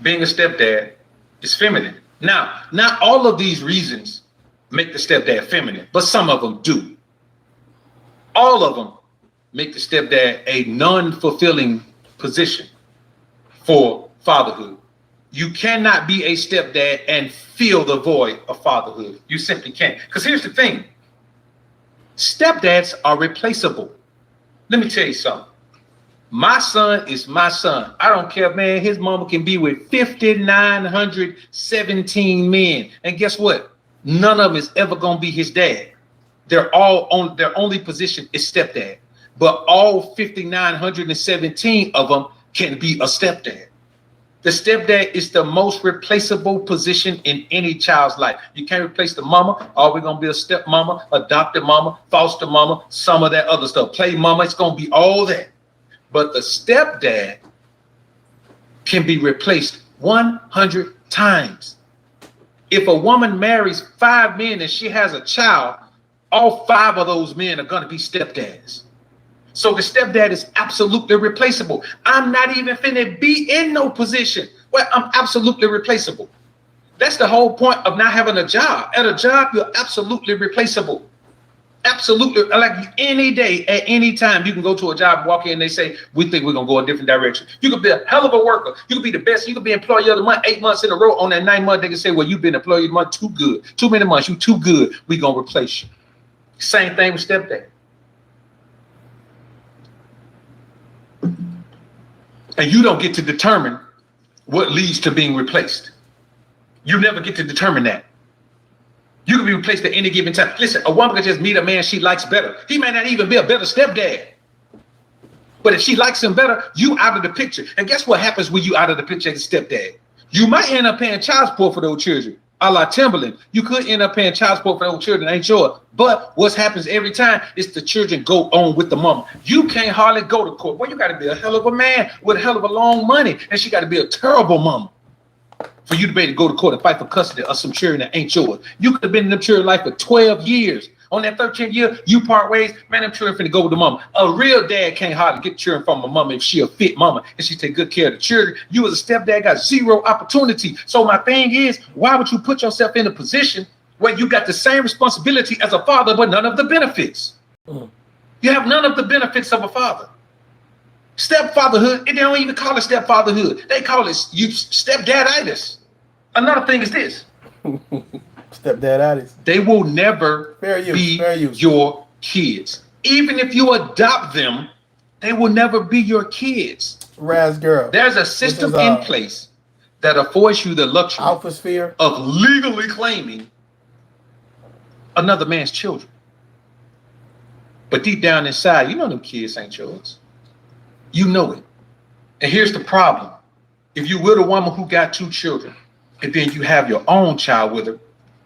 being a stepdad is feminine. Now, not all of these reasons make the stepdad feminine, but some of them do. All of them make the stepdad a non-fulfilling position for fatherhood. You cannot be a stepdad and fill the void of fatherhood. You simply can't. Because here's the thing. Stepdads are replaceable. Let me tell you something. My son is my son. I don't care, man. His mama can be with 5,917 men. And guess what? None of them is ever going to be his dad. They're all on their only position is stepdad. But all 5,917 of them can be a stepdad. The stepdad is the most replaceable position in any child's life. You can't replace the mama. Always going to be a stepmama, adopted mama, foster mama, some of that other stuff. Play mama. It's going to be all that. But the stepdad can be replaced 100 times. If a woman marries 5 men and she has a child, all 5 of those men are going to be stepdads. So the stepdad is absolutely replaceable. I'm not even finna be in no position where I'm absolutely replaceable. That's the whole point of not having a job. At a job, you're absolutely replaceable. Absolutely. Like any day, at any time, you can go to a job, walk in, and they say, we think we're going to go a different direction. You could be a hell of a worker. You could be the best. You could be employee of the month 8 months in a row. On that 9th month, they can say, well, you've been employee of the month too good. Too many months. You too good. We're going to replace you. Same thing with stepdad. And you don't get to determine what leads to being replaced. You never get to determine that. You can be replaced at any given time. Listen, a woman can just meet a man she likes better. He may not even be a better stepdad. But if she likes him better, you out of the picture. And guess what happens when you out of the picture as a stepdad? You might end up paying child support for those children. A la Timberland. You could end up paying child support for those children, ain't sure. But what happens every time is the children go on with the mama. You can't hardly go to court. Well, you got to be a hell of a man with a hell of a long money. And she got to be a terrible mama for you to be able to go to court and fight for custody of some children that ain't yours. You could have been in them children's life for 12 years. On that 13th year, you part ways, man, them children finna go with the mama. A real dad can't hardly get children from a mama if she a fit mama and she take good care of the children. You as a stepdad got zero opportunity. So my thing is, why would you put yourself in a position where you got the same responsibility as a father, but none of the benefits? You have none of the benefits of a father. Stepfatherhood, and they don't even call it stepfatherhood. They call it stepdaditis. Another thing is this. Stepdaditis. They will never be your kids. Even if you adopt them, they will never be your kids. Raz girl. There's a system in place that affords you the luxury of legally claiming another man's children. But deep down inside, you know them kids ain't yours. You know it. And here's the problem. If you're with a woman who got 2 children, and then you have your own child with her,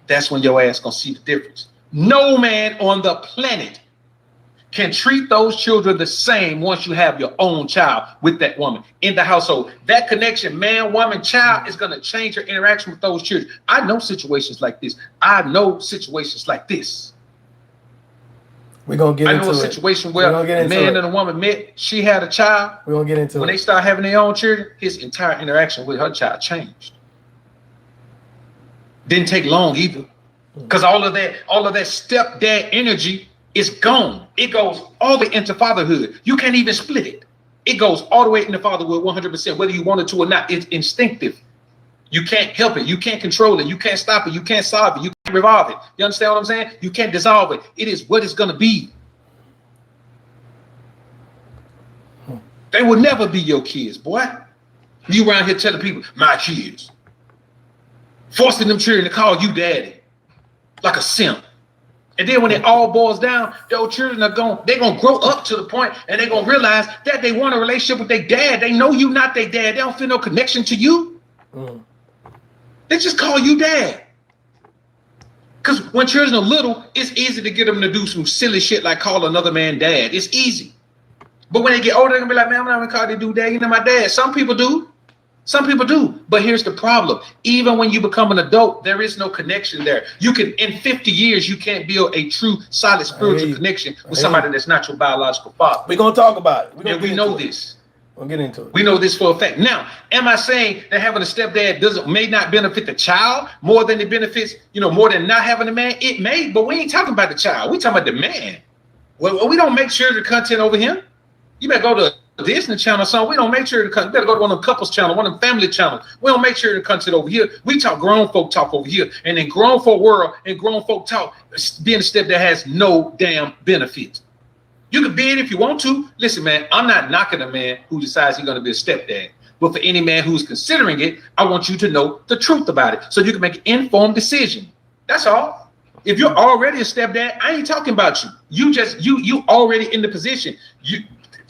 that's when your ass gonna see the difference. No man on the planet can treat those children the same once you have your own child with that woman in the household. That connection, man, woman, child, is gonna change your interaction with those children. I know situations like this. I know situations like this. We're gonna get into it. I know a situation where a man and a woman met, she had a child. We're gonna get into it. When they start having their own children, his entire interaction with her child changed. Didn't take long either, because all of that stepdad energy is gone. It goes all the way into fatherhood. You can't even split it. It goes all the way into fatherhood 100%, whether you want it to or not. It's instinctive. You can't help it. You can't control it. You can't stop it. You can't solve it. You can't revolve it. You understand what I'm saying? You can't dissolve it. It is what it's gonna be. They will never be your kids, boy. You around here telling people, my kids. Forcing them children to call you daddy, like a simp. And then when it all boils down, those children they're gonna grow up to the point and they're gonna realize that they want a relationship with their dad. They know you not their dad. They don't feel no connection to you. They just call you dad. Because when children are little, it's easy to get them to do some silly shit like call another man dad. It's easy. But when they get older, they're gonna be like, man, I'm not gonna call they do dad. You know my dad. Some people do. Some people do, but here's the problem. Even when you become an adult, there is no connection there. You can, in 50 years, you can't build a true, solid spiritual connection with somebody that's not your biological father. We're going to talk about it. And we know this. We'll get into it. We know this for a fact. Now, am I saying that having a stepdad may not benefit the child more than it benefits, more than not having a man? It may, but we ain't talking about the child. We talking about the man. Well, we don't make sure the content over him. You better go to Disney Channel or something. We don't make sure the content. You better go to one of the couples channel, one of the family channels. We don't make sure the content over here. We talk grown folk talk over here. And in grown folk world and grown folk talk, being a stepdad has no damn benefits. You can be it if you want to. Listen, man, I'm not knocking a man who decides he's going to be a stepdad. But for any man who's considering it, I want you to know the truth about it so you can make an informed decision. That's all. If you're already a stepdad, I ain't talking about you. You already in the position.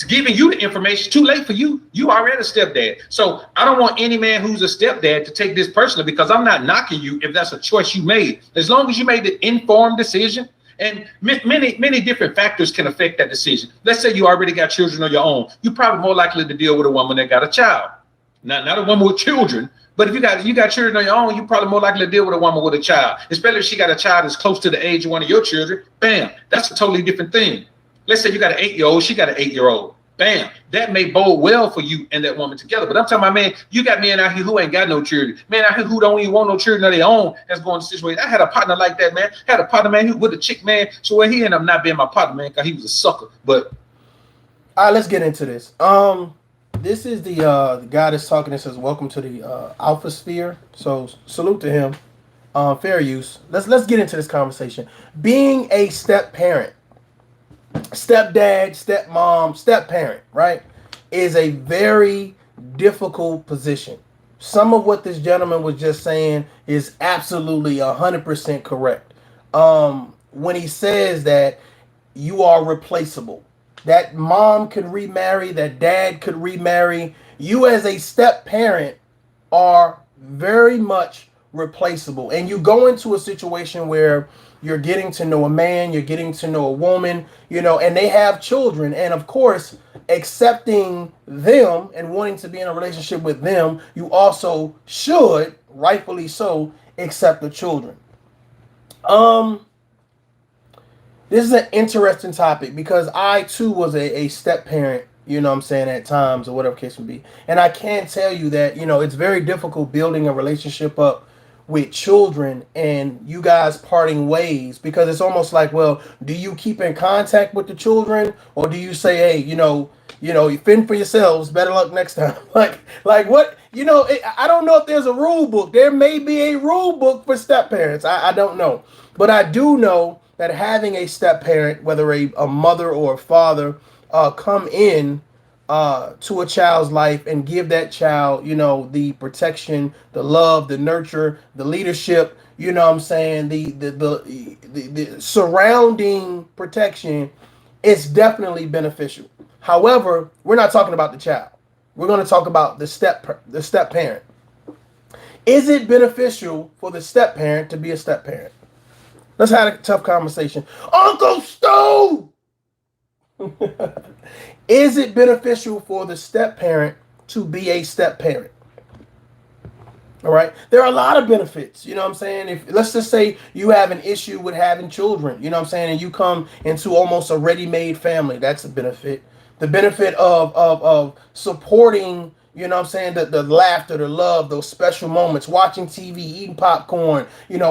Giving you the information, too late for you. You already a stepdad. So I don't want any man who's a stepdad to take this personally, because I'm not knocking you if that's a choice you made. As long as you made the informed decision. And many different factors can affect that decision. Let's say you already got children of your own. You're probably more likely to deal with a woman that got a child. Not a woman with children, but if you got children of your own, you're probably more likely to deal with a woman with a child, especially if she got a child that's close to the age of one of your children. Bam, that's a totally different thing. Let's say you got an 8-year-old, she got an 8-year-old. Bam, that may bode well for you and that woman together. But I'm talking about, man, you got men out here who ain't got no children. Man out here who don't even want no children of their own. That's going to situation. I had a partner like that, man. I had a partner, man, who with a chick, man. So he ended up not being my partner, man, because he was a sucker. But all right, let's get into this. This is the guy that's talking. That says, "Welcome to the Alpha Sphere." So salute to him. Fair use. Let's get into this conversation. Being a step parent, stepdad, stepmom, step parent, right, is a very difficult position. Some of what this gentleman was just saying is absolutely 100% correct. When he says that you are replaceable, that mom could remarry, that dad could remarry, you as a step parent are very much replaceable. And you go into a situation where you're getting to know a man, you're getting to know a woman, and they have children. And of course, accepting them and wanting to be in a relationship with them, you also should, rightfully so, accept the children. This is an interesting topic because I too was a step parent, at times, or whatever case would be. And I can tell you that, it's very difficult building a relationship up with children and you guys parting ways, because it's almost like, well, do you keep in contact with the children, or do you say, hey, you fend for yourselves, better luck next time? like what, I don't know if there's a rule book. There may be a rule book for step parents. I don't know, but I do know that having a step parent, whether a mother or a father, come in to a child's life and give that child, the protection, the love, the nurture, the leadership, the surrounding protection, is definitely beneficial. However, we're not talking about the child. We're going to talk about the step parent. Is it beneficial for the step parent to be a step parent? Let's have a tough conversation. Uncle Stu! Is it beneficial for the step parent to be a step parent? All right. There are a lot of benefits. If let's just say you have an issue with having children, and you come into almost a ready-made family, that's a benefit. The benefit of supporting, the laughter, the love, those special moments, watching TV, eating popcorn,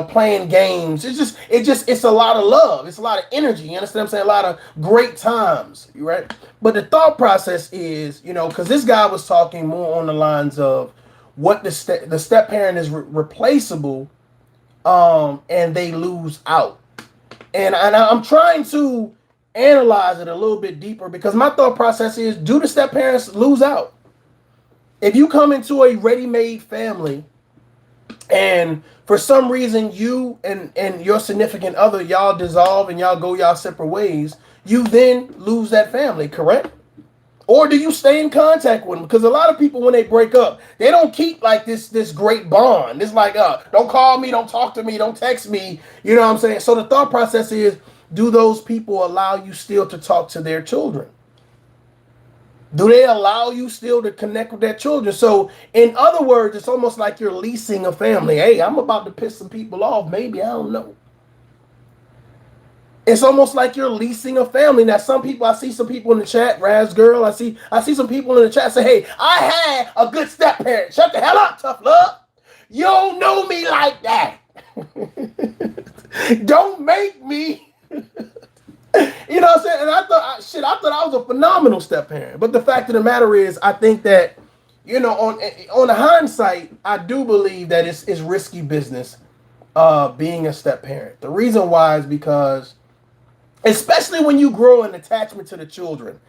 playing games. It's a lot of love. It's a lot of energy. You understand what I'm saying? A lot of great times, right? But the thought process is, because this guy was talking more on the lines of what the step parent is replaceable, and they lose out. And I'm trying to analyze it a little bit deeper, because my thought process is, do the step parents lose out? If you come into a ready-made family and for some reason you and your significant other, y'all dissolve and y'all go y'all separate ways, you then lose that family, correct? Or do you stay in contact with them? Because a lot of people, when they break up, they don't keep like this great bond. It's like, don't call me, don't talk to me, don't text me. You know what I'm saying? So the thought process is, do those people allow you still to talk to their children? Do they allow you still to connect with their children? So in other words, it's almost like you're leasing a family. Hey, I'm about to piss some people off. Maybe, I don't know. It's almost like you're leasing a family. Now, some people, I see some people in the chat, Raz Girl, I see some people in the chat say, hey, I had a good step parent. Shut the hell up, tough love. You don't know me like that. Don't make me. You know what I'm saying? And I thought I was a phenomenal step parent. But the fact of the matter is, I think that, you know, on the hindsight, I do believe that it's risky business being a step parent. The reason why is because, especially when you grow an attachment to the children.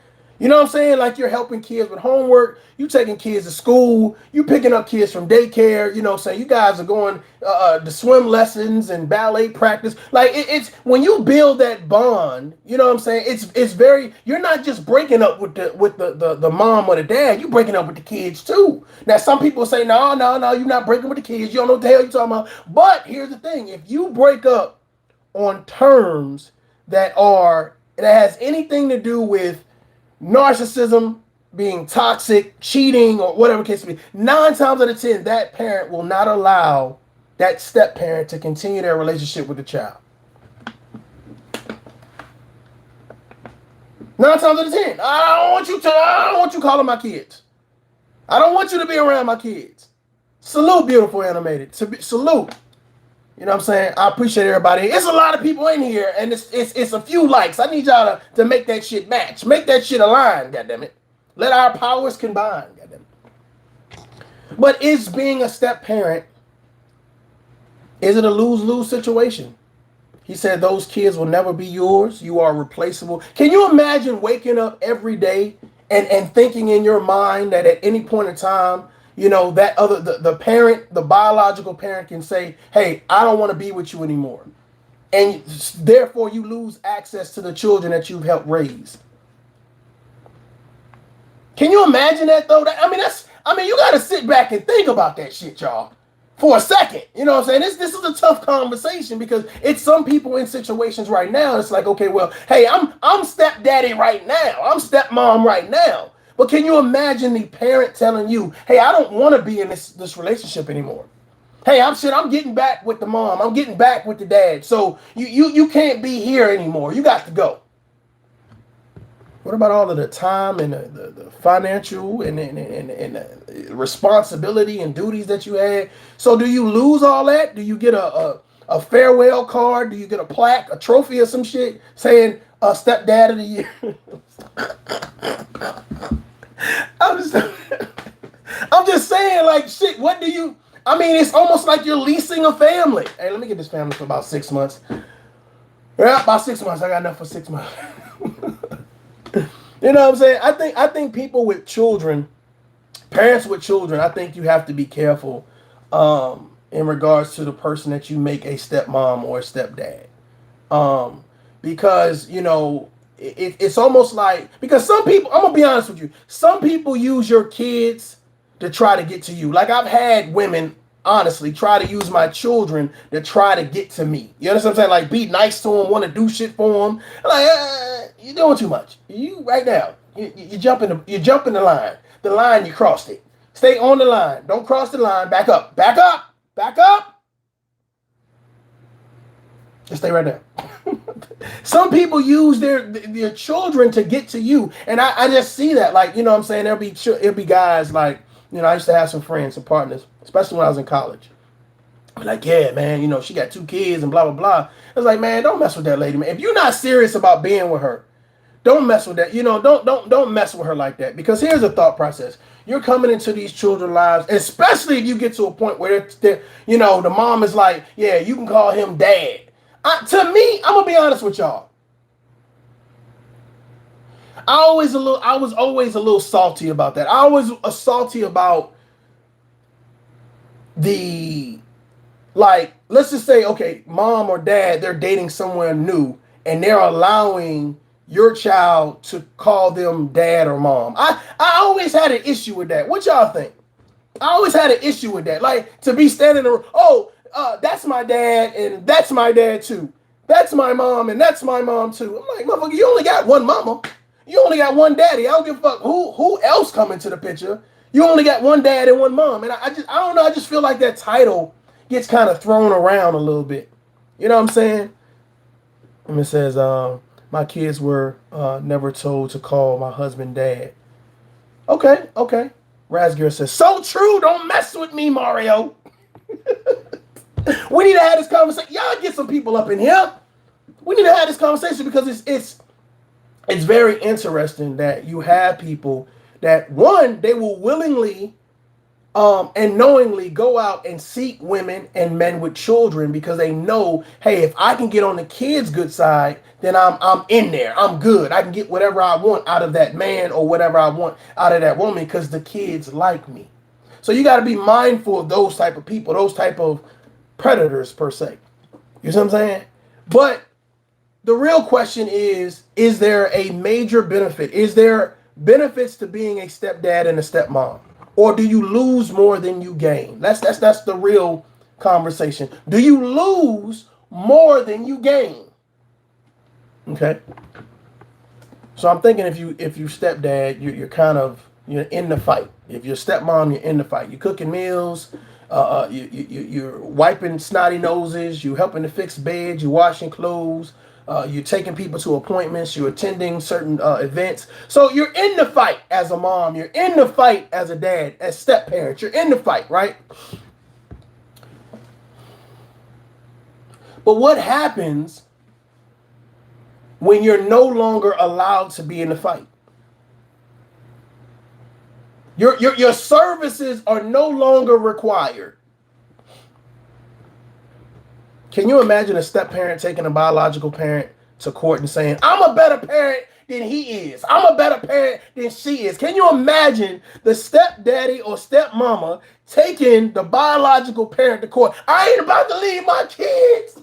You know what I'm saying? Like, you're helping kids with homework, you taking kids to school, you picking up kids from daycare, you know what I'm saying? You guys are going to swim lessons and ballet practice. Like, it's when you build that bond, you know what I'm saying? It's very, you're not just breaking up with the mom or the dad, you're breaking up with the kids too. Now, some people say, no, you're not breaking with the kids, you don't know what the hell you're talking about. But here's the thing, if you break up on terms that has anything to do with narcissism, being toxic, cheating, or whatever the case may be, 9 times out of 10, that parent will not allow that step parent to continue their relationship with the child. 9 times out of 10, I don't want you calling my kids. I don't want you to be around my kids. Salute, beautiful animated. Salute. You know what I'm saying? I appreciate everybody. It's a lot of people in here, and it's a few likes. I need y'all to make that shit match. Make that shit align, goddammit. Let our powers combine, goddammit. But is being a step parent, is it a lose-lose situation? He said those kids will never be yours. You are replaceable. Can you imagine waking up every day and thinking in your mind that at any point in time, you know, that the parent, the biological parent can say, hey, I don't want to be with you anymore. And therefore you lose access to the children that you've helped raise. Can you imagine that though? I mean, you got to sit back and think about that shit, y'all, for a second. You know what I'm saying? This is a tough conversation because it's some people in situations right now. It's like, okay, well, hey, I'm stepdaddy right now. I'm stepmom right now. But can you imagine the parent telling you, hey, I don't want to be in this relationship anymore. Hey, I'm getting back with the mom. I'm getting back with the dad. So you can't be here anymore. You got to go. What about all of the time and the financial and the responsibility and duties that you had? So do you lose all that? Do you get a farewell card? Do you get a plaque, a trophy or some shit saying stepdad of the year? I'm just saying, like, shit, what do you, I mean, it's almost like you're leasing a family. Hey, let me get this family for about 6 months. Yeah, about 6 months. I got enough for 6 months. You know what I'm saying? I think people with children, parents with children, I think you have to be careful in regards to the person that you make a stepmom or a stepdad. Because, you know, it's almost like, because some people, I'm gonna be honest with you, some people use your kids to try to get to you. Like, I've had women honestly try to use my children to try to get to me. You understand what I'm saying? Like, be nice to them, want to do shit for them. Like, you're doing too much. You right now, you jumping the line. The line, you crossed it. Stay on the line. Don't cross the line. Back up. Back up. Back up. Just stay right there. Some people use their children to get to you, and I just see that. Like, you know what I'm saying? There'll be guys like, you know, I used to have some friends, some partners, especially when I was in college. Like, yeah, man, you know, she got 2 kids and blah, blah, blah. I was like, man, don't mess with that lady, man. If you're not serious about being with her, don't mess with that. You know, don't mess with her like that. Because here's the thought process. You're coming into these children's lives, especially if you get to a point where they're, you know, the mom is like, yeah, you can call him dad. To me, I'm gonna be honest with y'all. I was always a little salty about that. I was salty about the, like, let's just say, okay, mom or dad, they're dating someone new, and they're allowing your child to call them dad or mom. I always had an issue with that. What y'all think? I always had an issue with that. Like, to be standing there, that's my dad, and that's my dad too. That's my mom, and that's my mom too. I'm like, motherfucker, you only got one mama. You only got one daddy. I don't give a fuck who else come into the picture. You only got one dad and one mom. And I don't know. I just feel like that title gets kind of thrown around a little bit. You know what I'm saying? And it says, my kids were never told to call my husband dad. Okay, okay. Razgir says, so true. Don't mess with me, Mario. We need to have this conversation. Y'all get some people up in here. We need to have this conversation because it's very interesting that you have people that, one, they will willingly and knowingly go out and seek women and men with children because they know, hey, if I can get on the kid's good side, then I'm in there. I'm good. I can get whatever I want out of that man or whatever I want out of that woman because the kids like me. So you got to be mindful of those type of people, those type of predators per se. You see what I'm saying? But the real question is there a major benefit? Is there benefits to being a stepdad and a stepmom? Or do you lose more than you gain? That's the real conversation. Do you lose more than you gain? Okay. So I'm thinking if you stepdad, you're in the fight. If you're stepmom, you're in the fight. You're cooking meals, you're wiping snotty noses, you're helping to fix beds, you're washing clothes, you're taking people to appointments, you're attending certain events. So you're in the fight as a mom, you're in the fight as a dad, as step parents, you're in the fight, right? But what happens when you're no longer allowed to be in the fight? Your services are no longer required. Can you imagine a step parent taking a biological parent to court and saying, I'm a better parent than he is. I'm a better parent than she is. Can you imagine the stepdaddy or stepmama taking the biological parent to court? I ain't about to leave my kids.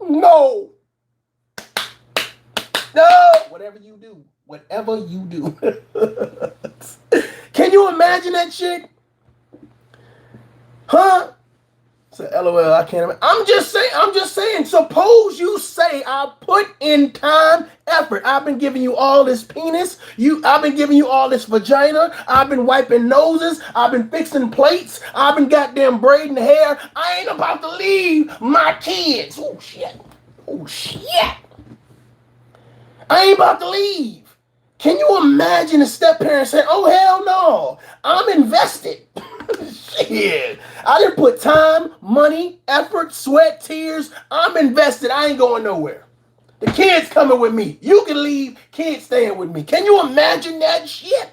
No. No. Whatever you do. Whatever you do. Can you imagine that shit? Huh? So LOL, I can't imagine. I'm just saying, suppose you say I put in time, effort. I've been giving you all this penis. I've been giving you all this vagina. I've been wiping noses. I've been fixing plates. I've been goddamn braiding hair. I ain't about to leave my kids. Oh shit. Oh shit. I ain't about to leave. Can you imagine a step parent saying, oh, hell no, I'm invested. Shit. I didn't put time, money, effort, sweat, tears. I'm invested. I ain't going nowhere. The kids coming with me. You can leave, kids staying with me. Can you imagine that shit?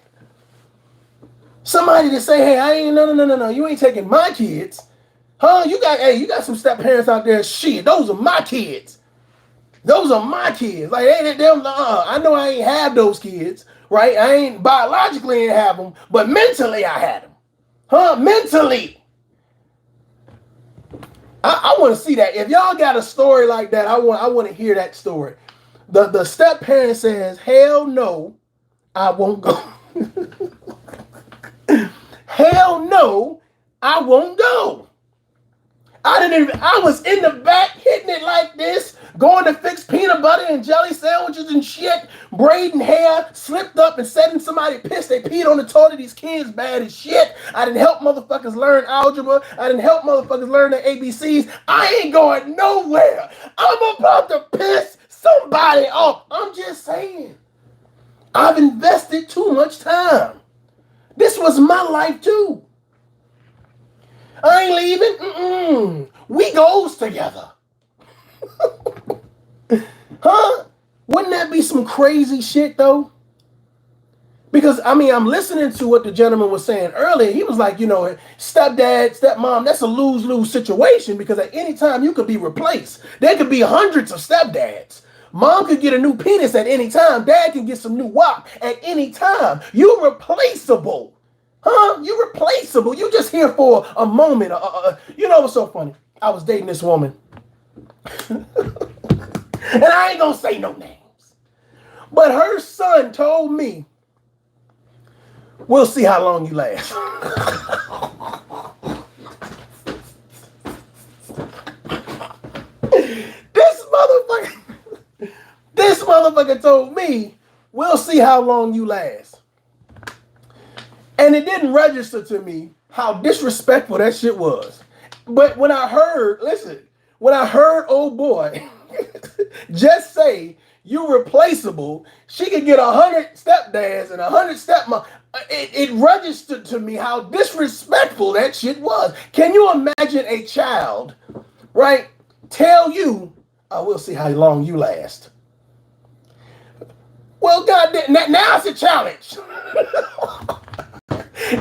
Somebody to say, hey, I ain't, no, you ain't taking my kids. Huh? You got some step parents out there. Shit, those are my kids. Those are my kids. Like, I know I ain't have those kids, right? I ain't biologically ain't have them, but mentally I had them. Huh? Mentally. I want to see that. If y'all got a story like that, I want to hear that story. The step parent says, hell no, I won't go. Hell no, I won't go. I was in the back hitting it like this, going to fix peanut butter and jelly sandwiches and shit, braiding hair, slipped up and said somebody pissed, they peed on the toilet, these kids bad as shit. I didn't help motherfuckers learn algebra. I didn't help motherfuckers learn their ABCs. I ain't going nowhere. I'm about to piss somebody off. I'm just saying. I've invested too much time. This was my life too. I ain't leaving. We goes together. Huh? Wouldn't that be some crazy shit though? Because I'm listening to what the gentleman was saying earlier. He was like, stepdad, stepmom, that's a lose-lose situation because at any time you could be replaced. There could be hundreds of stepdads. Mom could get a new penis at any time. Dad can get some new wop at any time. You're replaceable. Huh? You're replaceable. You just here for a moment. You know what's so funny? I was dating this woman. And I ain't gonna say no names. But her son told me, we'll see how long you last. This motherfucker told me, we'll see how long you last. And it didn't register to me how disrespectful that shit was. But when I heard, old boy, just say you're replaceable, she could get 100 stepdads and 100 stepmoms. It registered to me how disrespectful that shit was. Can you imagine a child, right, tell you, "I will see how long you last"? Well, goddamn, now it's a challenge.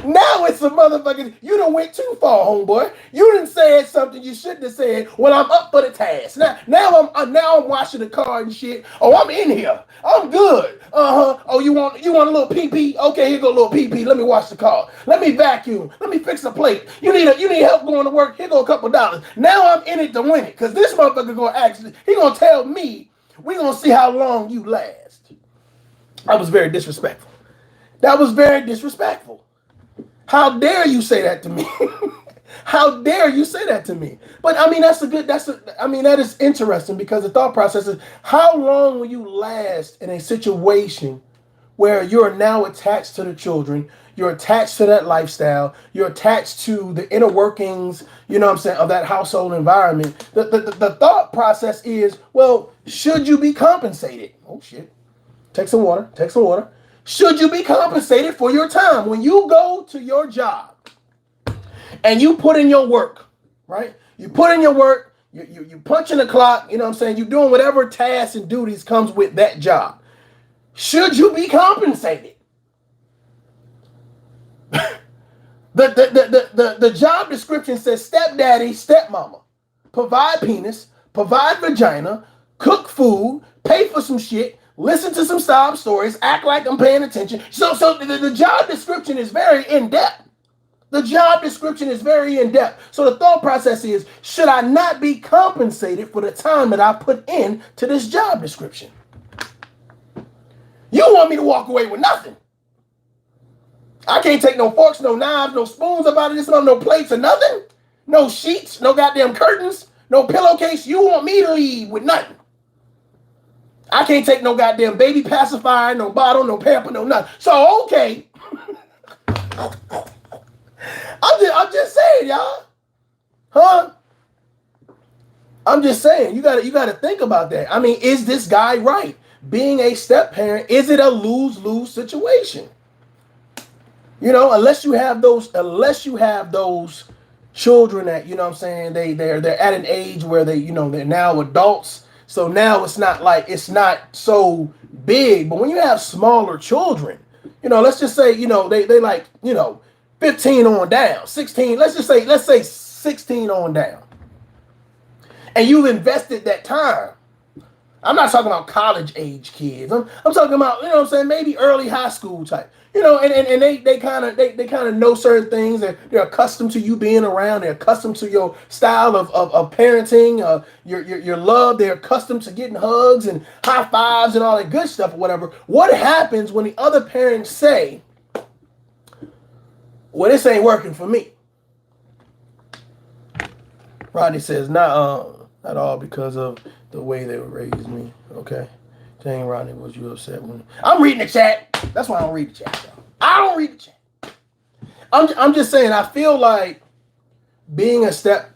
Now it's a motherfucking, you done went too far, homeboy. You done said something you shouldn't have said when I'm up for the task. Now I'm washing the car and shit. Oh, I'm in here. I'm good. Oh, you want a little pee-pee? Okay, here go a little pee-pee. Let me wash the car. Let me vacuum. Let me fix a plate. You need help going to work? Here go a couple dollars. Now I'm in it to win it. Because this motherfucker gonna actually, he gonna tell me, we gonna see how long you last. That was very disrespectful. That was very disrespectful. How dare you say that to me? How dare you say that to me? But I mean, that is interesting, because the thought process is, how long will you last in a situation where you're now attached to the children, you're attached to that lifestyle, you're attached to the inner workings, you know what I'm saying, of that household environment? The thought process is, well, should you be compensated? Oh shit. Take some water. Should you be compensated for your time? When you go to your job and you put in your work, right? You put in your work, you punch in the clock, you know what I'm saying? You're doing whatever tasks and duties comes with that job. Should you be compensated? The job description says stepdaddy, stepmama. Provide penis, provide vagina, cook food, pay for some shit, listen to some sob stories, act like I'm paying attention. So the job description is very in-depth. The job description is very in-depth. So the thought process is, should I not be compensated for the time that I put in to this job description? You want me to walk away with nothing. I can't take no forks, no knives, no spoons up out of this, no plates or nothing. No sheets, no goddamn curtains, no pillowcase. You want me to leave with nothing. I can't take no goddamn baby pacifier, no bottle, no pamper, no nothing. So, okay. I'm just saying, y'all. Huh? I'm just saying, you gotta think about that. I mean, is this guy right? Being a step parent, is it a lose-lose situation? You know, unless you have those children that, you know what I'm saying, they're at an age where they're now adults. So now it's not so big. But when you have smaller children, let's just say, they like, 15 on down, 16, let's say 16 on down. And you've invested that time. I'm not talking about college age kids. I'm talking about, maybe early high school type. And they kind of know certain things. They're accustomed to you being around. They're accustomed to your style of parenting, your love. They're accustomed to getting hugs and high fives and all that good stuff or whatever. What happens when the other parents say, well, this ain't working for me? Rodney says, not all because of the way they raised me. Okay. Dang, Rodney, was you upset when I'm reading the chat? That's why I don't read the chat, y'all. I don't read the chat. I'm just saying, I feel like being a step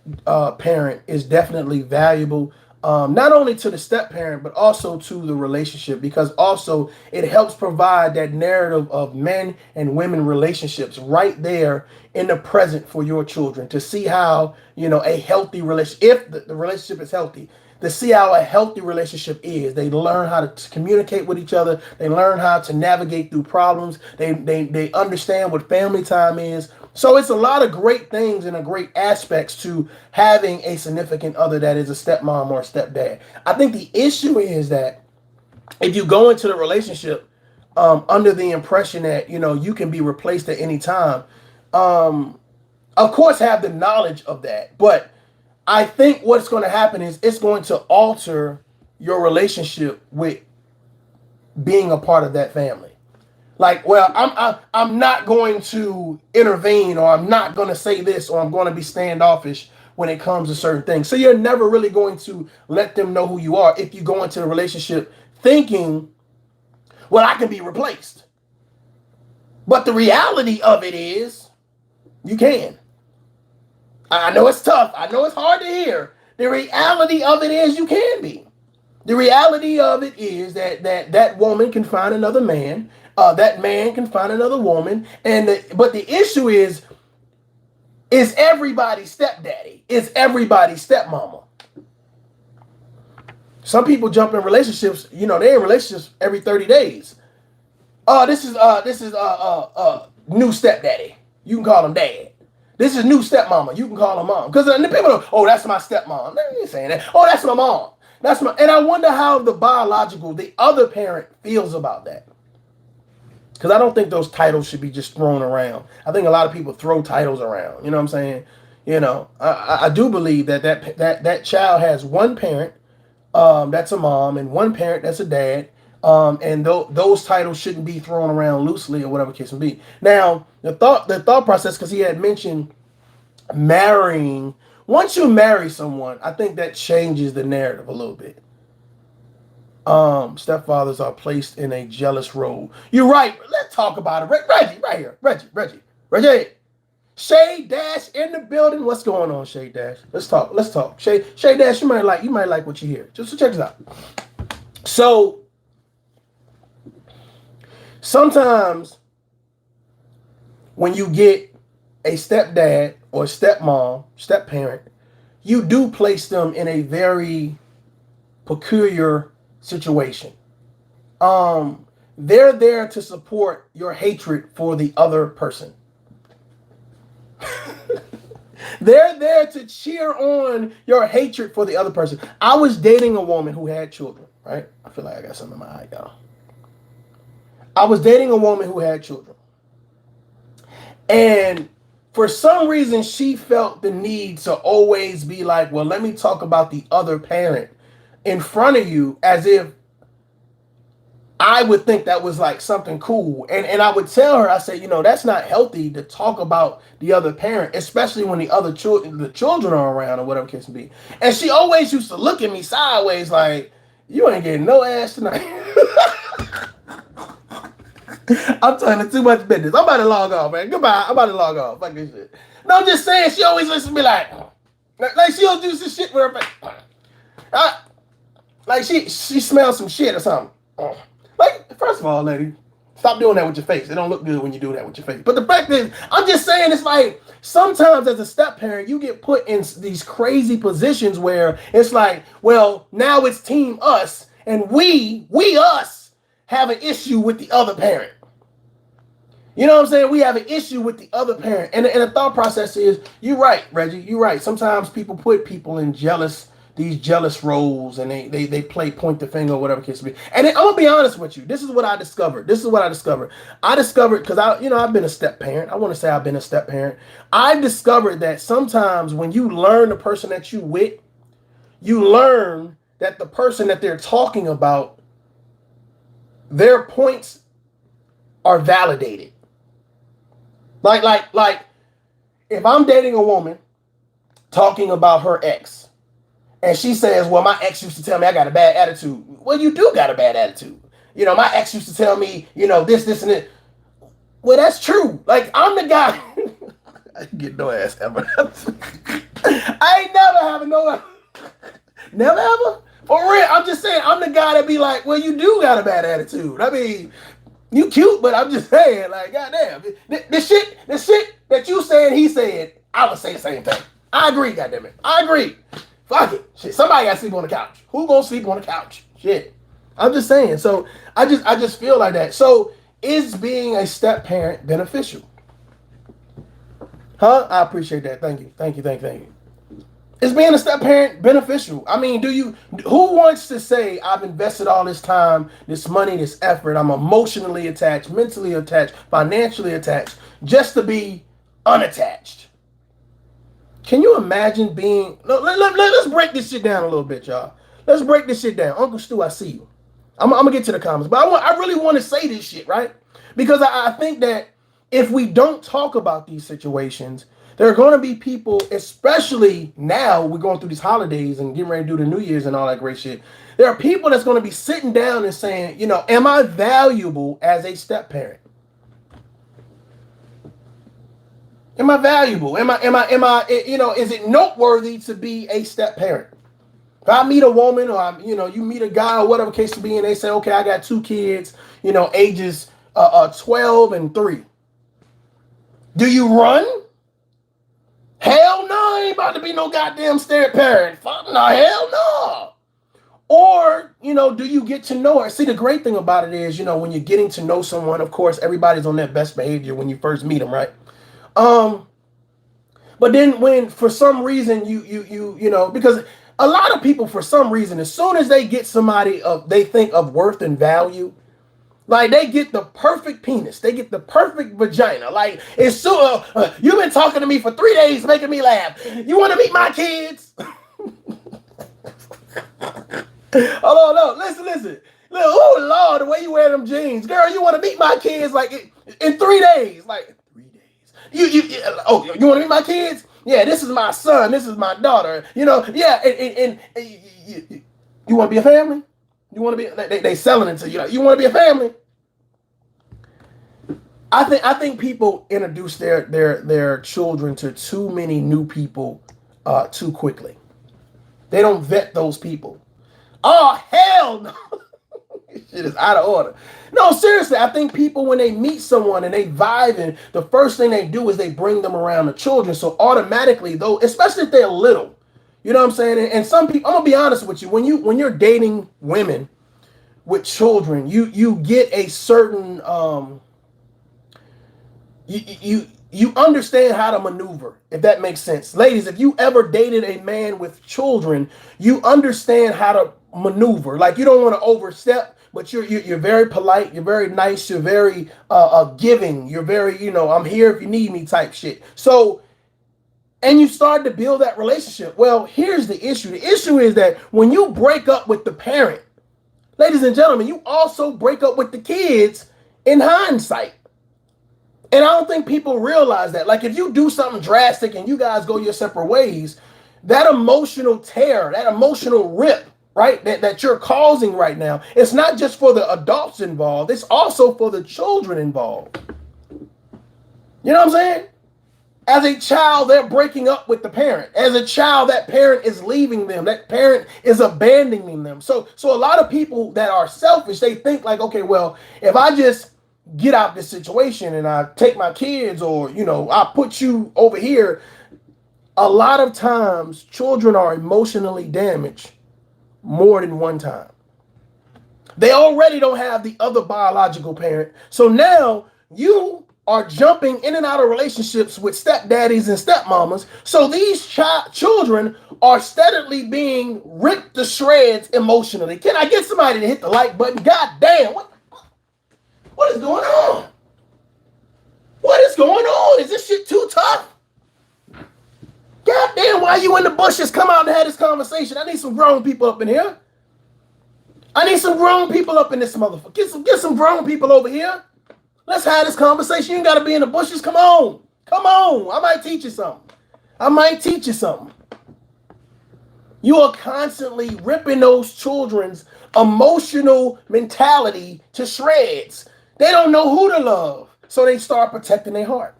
parent is definitely valuable, not only to the step parent, but also to the relationship, because also it helps provide that narrative of men and women relationships right there in the present for your children, to see how, a healthy relationship, if the relationship is healthy, to see how a healthy relationship is. They learn how to communicate with each other. They learn how to navigate through problems. They understand what family time is. So it's a lot of great things and great aspects to having a significant other that is a stepmom or a stepdad. I think the issue is that if you go into the relationship under the impression that, you can be replaced at any time, of course have the knowledge of that, but I think what's going to happen is it's going to alter your relationship with being a part of that family. Like, well, I'm not going to intervene, or I'm not going to say this, or I'm going to be standoffish when it comes to certain things. So you're never really going to let them know who you are if you go into the relationship thinking, well, I can be replaced. But the reality of it is you can. I know it's tough. I know it's hard to hear. The reality of it is you can be. The reality of it is that woman can find another man, that man can find another woman, but the issue is everybody's stepdaddy? Is everybody's stepmama? Some people jump in relationships, they're in relationships every 30 days. This is new stepdaddy. You can call him dad. This is new stepmama. You can call her mom. Because the people go, oh, that's my stepmom. They ain't saying that. Oh, that's my mom. And I wonder how the other parent feels about that. Because I don't think those titles should be just thrown around. I think a lot of people throw titles around. You know what I'm saying? I do believe that child has one parent, that's a mom, and one parent that's a dad. And those titles shouldn't be thrown around loosely or whatever case may be. Now, the thought process, because he had mentioned marrying. Once you marry someone, I think that changes the narrative a little bit. Stepfathers are placed in a jealous role. You're right. Let's talk about it. Reggie, right here. Reggie. Shay Dash in the building. What's going on, Shay Dash? Let's talk. Shay Dash, you might like what you hear. Just check this out. So sometimes when you get a stepdad or stepmom, stepparent, you do place them in a very peculiar situation. They're there to support your hatred for the other person. They're there to cheer on your hatred for the other person. I was dating a woman who had children, right? I feel like I got something in my eye, y'all. I was dating a woman who had children. And for some reason, she felt the need to always be like, well, let me talk about the other parent in front of you, as if I would think that was like something cool. And I would tell her, I say, that's not healthy to talk about the other parent, especially when the children are around or whatever case may be. And she always used to look at me sideways like, you ain't getting no ass tonight. I'm telling too much business. I'm about to log off, man. Goodbye. I'm about to log off. Fuck this shit. No, I'm just saying, she always listens to me like she'll do some shit with her face. Like she smells some shit or something. Like, first of all, lady, stop doing that with your face. It don't look good when you do that with your face. But the fact is, I'm just saying, it's like sometimes as a step parent, you get put in these crazy positions where it's like, well, now it's team us, and we us have an issue with the other parent. You know what I'm saying? We have an issue with the other parent. And the thought process is, you're right, Reggie, you're right. Sometimes people put people in these jealous roles, and they play point the finger or whatever case may be. And I'm gonna be honest with you. This is what I discovered. I discovered because I've been a step parent. I want to say I've been a step parent. I discovered that sometimes when you learn the person that you with, you learn that the person that they're talking about, their points are validated. Like if I'm dating a woman talking about her ex, and she says, well, my ex used to tell me I got a bad attitude. Well, you do got a bad attitude. My ex used to tell me, this, and it. Well, that's true. Like, I'm the guy. I ain't get no ass ever. I ain't never having no. Never ever? For real, I'm just saying, I'm the guy that be like, well, you do got a bad attitude. I mean, you cute, but I'm just saying, like, goddamn. The shit that you saying, he said, I would say the same thing. I agree, goddammit. I agree. Fuck it. Shit, somebody gotta sleep on the couch. Who gonna sleep on the couch? Shit. I'm just saying. So I just feel like that. So is being a step parent beneficial? Huh? I appreciate that. Thank you. Is being a step parent beneficial? I mean, who wants to say, I've invested all this time, this money, this effort, I'm emotionally attached, mentally attached, financially attached, just to be unattached? Can you imagine being... Let's break this shit down a little bit, y'all. Let's break this shit down. Uncle Stu, I see you. I'm going to get to the comments. But I really want to say this shit, right? Because I think that if we don't talk about these situations, there are going to be people, especially now we're going through these holidays and getting ready to do the New Year's and all that great shit. There are people that's going to be sitting down and saying, am I valuable as a step parent? Am I valuable? Am I, is it noteworthy to be a step parent? If I meet a woman or you meet a guy or whatever case to be, and they say, okay, I got 2 kids, ages 12 and 3. Do you run? Hell no, I ain't about to be no goddamn step parent. Fuck no, hell no. Or, do you get to know her? See, the great thing about it is, when you're getting to know someone, of course, everybody's on their best behavior when you first meet them, right? But then when for some reason you because a lot of people, for some reason, as soon as they get somebody they think of worth and value, like they get the perfect penis, they get the perfect vagina. Like it's so you've been talking to me for 3 days, making me laugh. You want to meet my kids? Hold on, listen. Look, oh Lord, the way you wear them jeans, girl. You want to meet my kids like in 3 days? Like 3 days. You want to meet my kids? Yeah, this is my son. This is my daughter. Yeah, and you want to be a family? You want to be? They selling it to you. You want to be a family? I think people introduce their children to too many new people too quickly. They don't vet those people. Oh hell no! Shit is out of order. No, seriously, I think people, when they meet someone and they vibe, and the first thing they do is they bring them around the children. So automatically, though, especially if they're little, you know what I'm saying? And some people, I'm gonna be honest with you, when you're dating women with children, you get a certain you understand how to maneuver, if that makes sense. Ladies, if you ever dated a man with children, you understand how to maneuver. Like, you don't want to overstep, but you're very polite, you're very nice, you're very giving, you're very, I'm here if you need me type shit. So, and you start to build that relationship. Well, here's the issue. The issue is that when you break up with the parent, ladies and gentlemen, you also break up with the kids in hindsight. And I don't think people realize that. Like, if you do something drastic and you guys go your separate ways, that emotional tear, that emotional rip, right, that you're causing right now, it's not just for the adults involved, it's also for the children involved. You know what I'm saying? As a child, they're breaking up with the parent. As a child, that parent is leaving them. That parent is abandoning them. So a lot of people that are selfish, they think like, okay, well, if I just get out this situation and I take my kids, or, I put you over here. A lot of times children are emotionally damaged more than one time. They already don't have the other biological parent. So now you are jumping in and out of relationships with stepdaddies and stepmamas. So these children are steadily being ripped to shreds emotionally. Can I get somebody to hit the like button? God damn, what is going on? What is going on? Is this shit too tough? God damn, why you in the bushes? Come out and have this conversation. I need some grown people up in here. I need some grown people up in this motherfucker. Get some grown people over here. Let's have this conversation. You ain't got to be in the bushes. Come on. I might teach you something. You are constantly ripping those children's emotional mentality to shreds. They don't know who to love, so they start protecting their heart.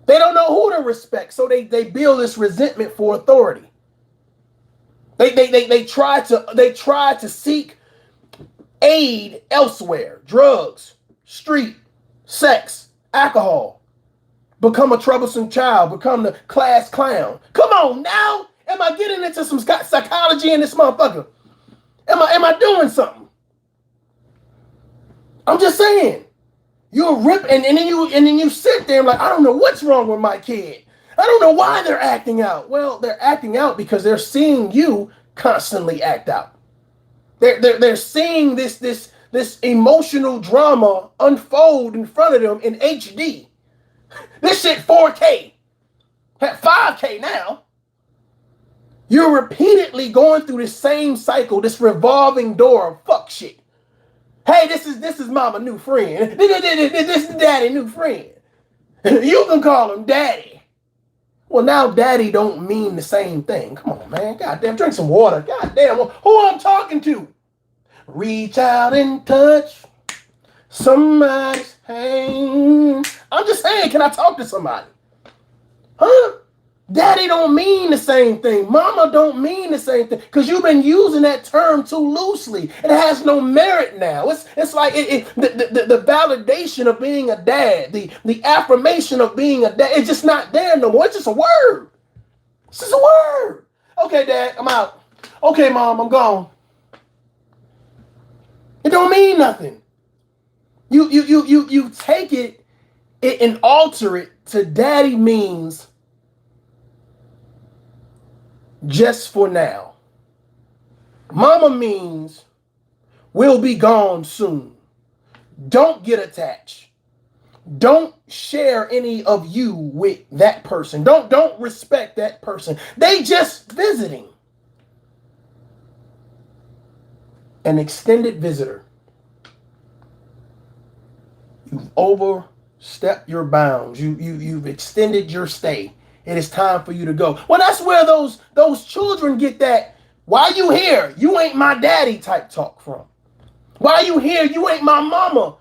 They don't know who to respect, so they build this resentment for authority. They try to seek aid elsewhere: drugs, street, sex, alcohol. Become a troublesome child. Become the class clown. Come on now, am I getting into some psychology in this motherfucker? Am I doing something? I'm just saying. You'll rip and then you sit there and like, I don't know what's wrong with my kid. I don't know why they're acting out. Well, they're acting out because they're seeing you constantly act out. They're seeing this emotional drama unfold in front of them in HD. This shit 4K. At 5K now. You're repeatedly going through the same cycle, this revolving door of fuck shit. Hey, this is mama new friend. This is daddy new friend. You can call him daddy. Well, now daddy don't mean the same thing. Come on, man. Goddamn, drink some water. Goddamn, who I'm talking to? Reach out and touch somebody's hand. I'm just saying, can I talk to somebody? Huh? Daddy don't mean the same thing. Mama don't mean the same thing because you've been using that term too loosely. It has no merit now. It's like the validation of being a dad, the affirmation of being a dad, it's just not there no more. It's just a word. It's just a word. Okay, Dad, I'm out. Okay, Mom, I'm gone. It don't mean nothing. You take it and alter it to Daddy means just for now. Mama means we'll be gone soon. Don't get attached. Don't share any of you with that person. Don't respect that person. They just visiting. An extended visitor. You've overstepped your bounds. You've extended your stay. It is time for you to go. Well, that's where those children get that, why you here? You ain't my daddy type talk from. Why you here? You ain't my mama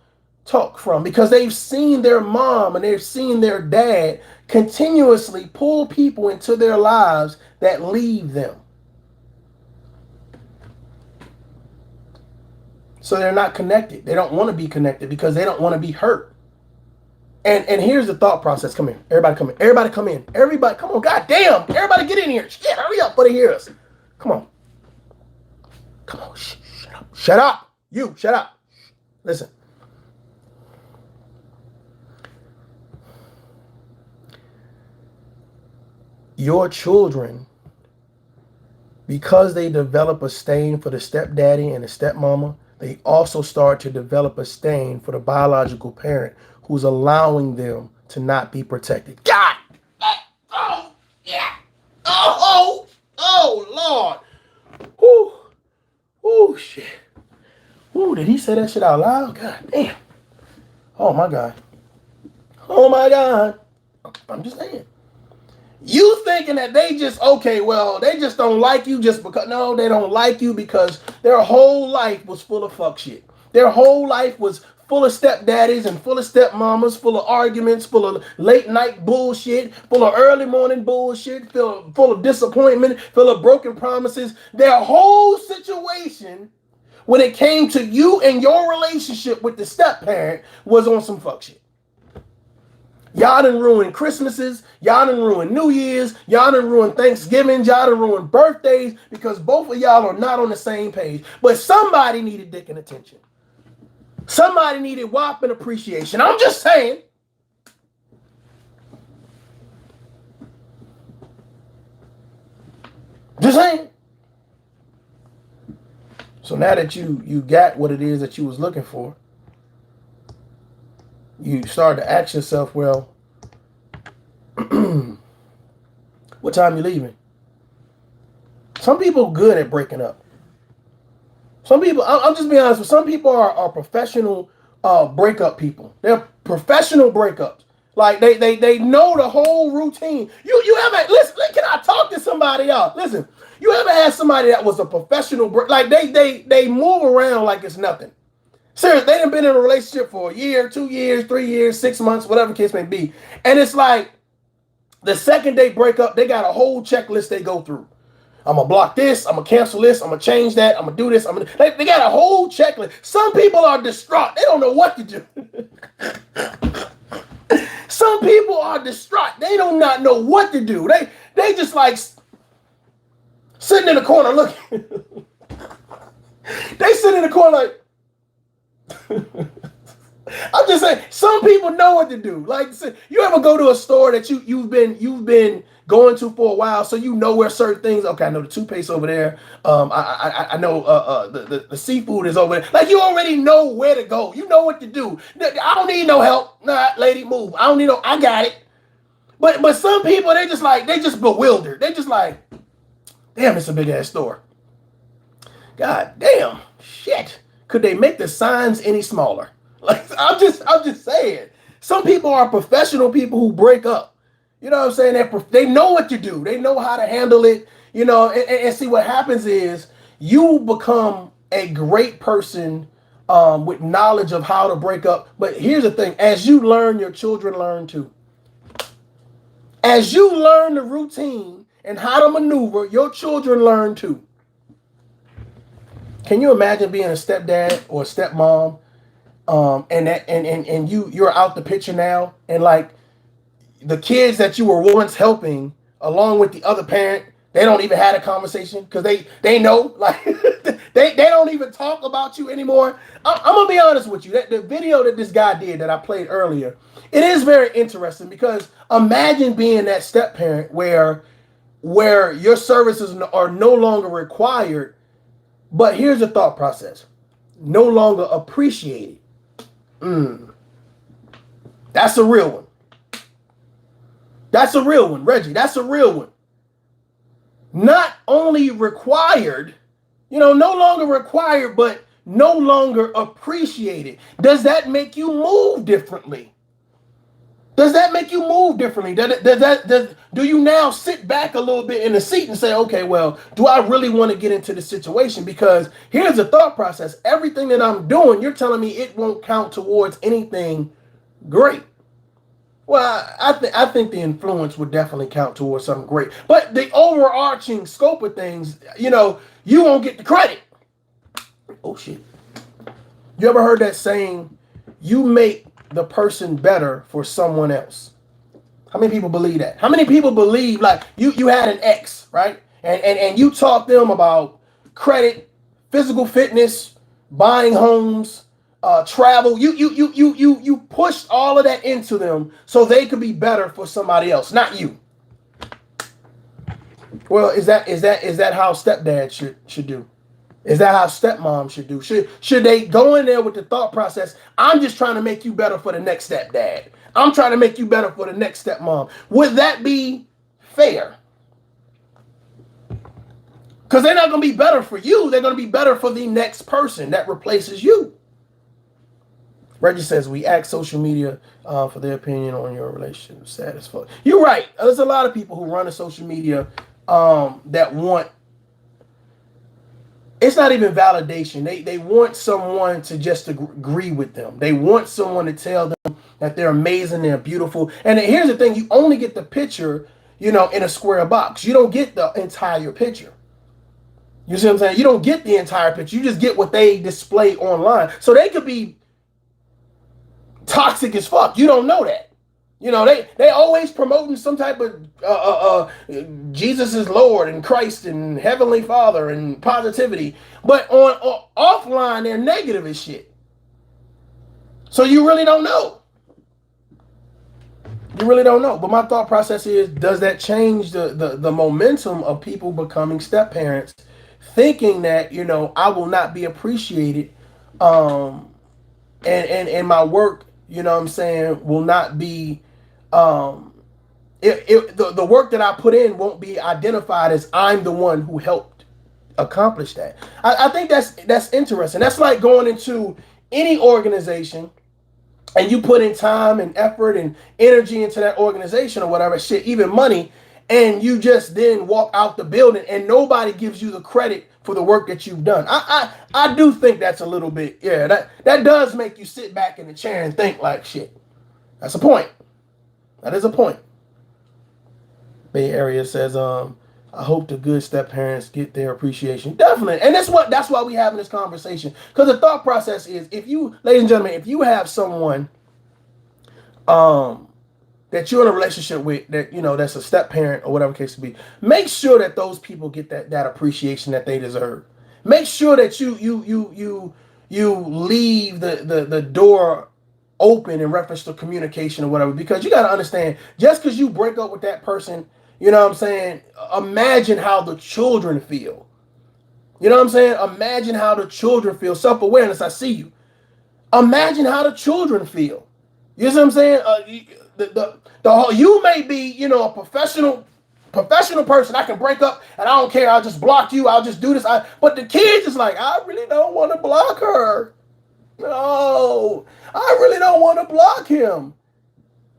talk from. Because they've seen their mom and they've seen their dad continuously pull people into their lives that leave them. So they're not connected. They don't want to be connected because they don't want to be hurt. And here's the thought process. Come here. Everybody come in. Everybody come in. Everybody, come on. God damn. Everybody get in here. Shit, hurry up for they hear us. Come on. Come on. Shut up. Shut up. You, shut up. Listen. Your children, because they develop a stain for the stepdaddy and the stepmama, they also start to develop a stain for the biological parent who's allowing them to not be protected. God! Oh, yeah. Oh, Lord. Ooh, shit. Ooh, did he say that shit out loud? God damn. Oh, my God. Oh, my God. I'm just saying. You thinking that they just, okay, well, they just don't like you just because, no, they don't like you because their whole life was full of fuck shit. Their whole life was full of stepdaddies and full of stepmamas, full of arguments, full of late night bullshit, full of early morning bullshit, full of disappointment, full of broken promises. Their whole situation when it came to you and your relationship with the step-parent was on some fuck shit. Y'all done ruined Christmases, y'all done ruined New Year's, y'all done ruined Thanksgiving, y'all done ruined birthdays because both of y'all are not on the same page. But somebody needed dick and attention. Somebody needed whopping appreciation. I'm just saying. Just saying. So now that you got what it is that you was looking for, you start to ask yourself, well, what time you leaving? Some people are good at breaking up. Some people, I'll just be honest with you, some people are professional breakup people. They're professional breakups. Like they know the whole routine. You ever, listen, can I talk to somebody else? Listen, you ever had somebody that was a professional like they move around like it's nothing. Seriously, they done been in a relationship for a year, 2 years, 3 years, 6 months, whatever the case may be. And it's like the second they break up, they got a whole checklist they go through. I'm going to block this. I'm going to cancel this. I'm going to change that. I'm going to do this. They got a whole checklist. Some people are distraught. They don't know what to do. Some people are distraught. They do not know what to do. They just like sitting in the corner looking. They sit in the corner like, I'm just saying, some people know what to do. Like, you ever go to a store that you've been going to for a while, so you know where certain things. Okay, I know the toothpaste over there. I know the seafood is over there. Like, you already know where to go. You know what to do. I don't need no help. Nah, lady, move. I don't need no. I got it. But some people, they just bewildered. They just like, damn, it's a big ass store. God damn, shit. Could they make the signs any smaller? Like, I'm just saying. Some people are professional people who break up. You know what I'm saying? They know what to do. They know how to handle it. You know, and see what happens is you become a great person with knowledge of how to break up. But here's the thing: as you learn, your children learn too. As you learn the routine and how to maneuver, your children learn too. Can you imagine being a stepdad or a stepmom, and you're out the picture now, and like the kids that you were once helping, along with the other parent, they don't even have a conversation because they know, like they don't even talk about you anymore. I'm gonna be honest with you. That the video that this guy did that I played earlier, it is very interesting because imagine being that step parent where your services are no longer required, but here's the thought process: no longer appreciated. That's a real one. That's a real one, Reggie. That's a real one. Not only required, no longer required, but no longer appreciated. Does that make you move differently? Does that make you move differently? Do you now sit back a little bit in the seat and say, okay, well, do I really want to get into the situation? Because here's the thought process. Everything that I'm doing, you're telling me it won't count towards anything great. Well, I think the influence would definitely count towards something great. But the overarching scope of things, you won't get the credit. Oh, shit. You ever heard that saying, you make the person better for someone else? How many people believe that? How many people believe, like, you had an ex, right? And you taught them about credit, physical fitness, buying homes, travel. You pushed all of that into them so they could be better for somebody else, not you. Well, is that how stepdad should do? Is that how stepmom should do? Should they go in there with the thought process, I'm just trying to make you better for the next stepdad. I'm trying to make you better for the next stepmom. Would that be fair? Because they're not going to be better for you. They're going to be better for the next person that replaces you. Reggie says, we ask social media for their opinion on your relationship status. You're right. There's a lot of people who run a social media that want, it's not even validation. They want someone to just agree with them. They want someone to tell them that they're amazing, they're beautiful. And here's the thing, you only get the picture, in a square box. You don't get the entire picture. You see what I'm saying? You don't get the entire picture. You just get what they display online. So they could be toxic as fuck. You don't know that. They always promoting some type of Jesus is Lord and Christ and Heavenly Father and positivity. But on offline, they're negative as shit. So you really don't know. You really don't know. But my thought process is, does that change the momentum of people becoming step parents, thinking that, I will not be appreciated, and my work, will not be, the work that I put in won't be identified as I'm the one who helped accomplish that. I think that's interesting. That's like going into any organization and you put in time and effort and energy into that organization or whatever shit, even money, and you just then walk out the building and nobody gives you the credit for the work that you've done. I do think that's a little bit, that does make you sit back in the chair and think like, shit. That's a point. That is a point. Bay Area says, I hope the good step parents get their appreciation. Definitely. And that's why we having this conversation. Because the thought process is, if you, ladies and gentlemen, if you have someone that you're in a relationship with, that that's a step parent or whatever case to be, make sure that those people get that appreciation that they deserve. Make sure that you leave the door open in reference to communication or whatever, because you got to understand, just because you break up with that person, imagine how the children feel. Imagine how the children feel. Self-awareness, I see you. Imagine how the children feel. You know what I'm saying? You may be, a professional person. I can break up and I don't care. I'll just block you. I'll just do this. But the kids is like, I really don't want to block her. No, I really don't want to block him.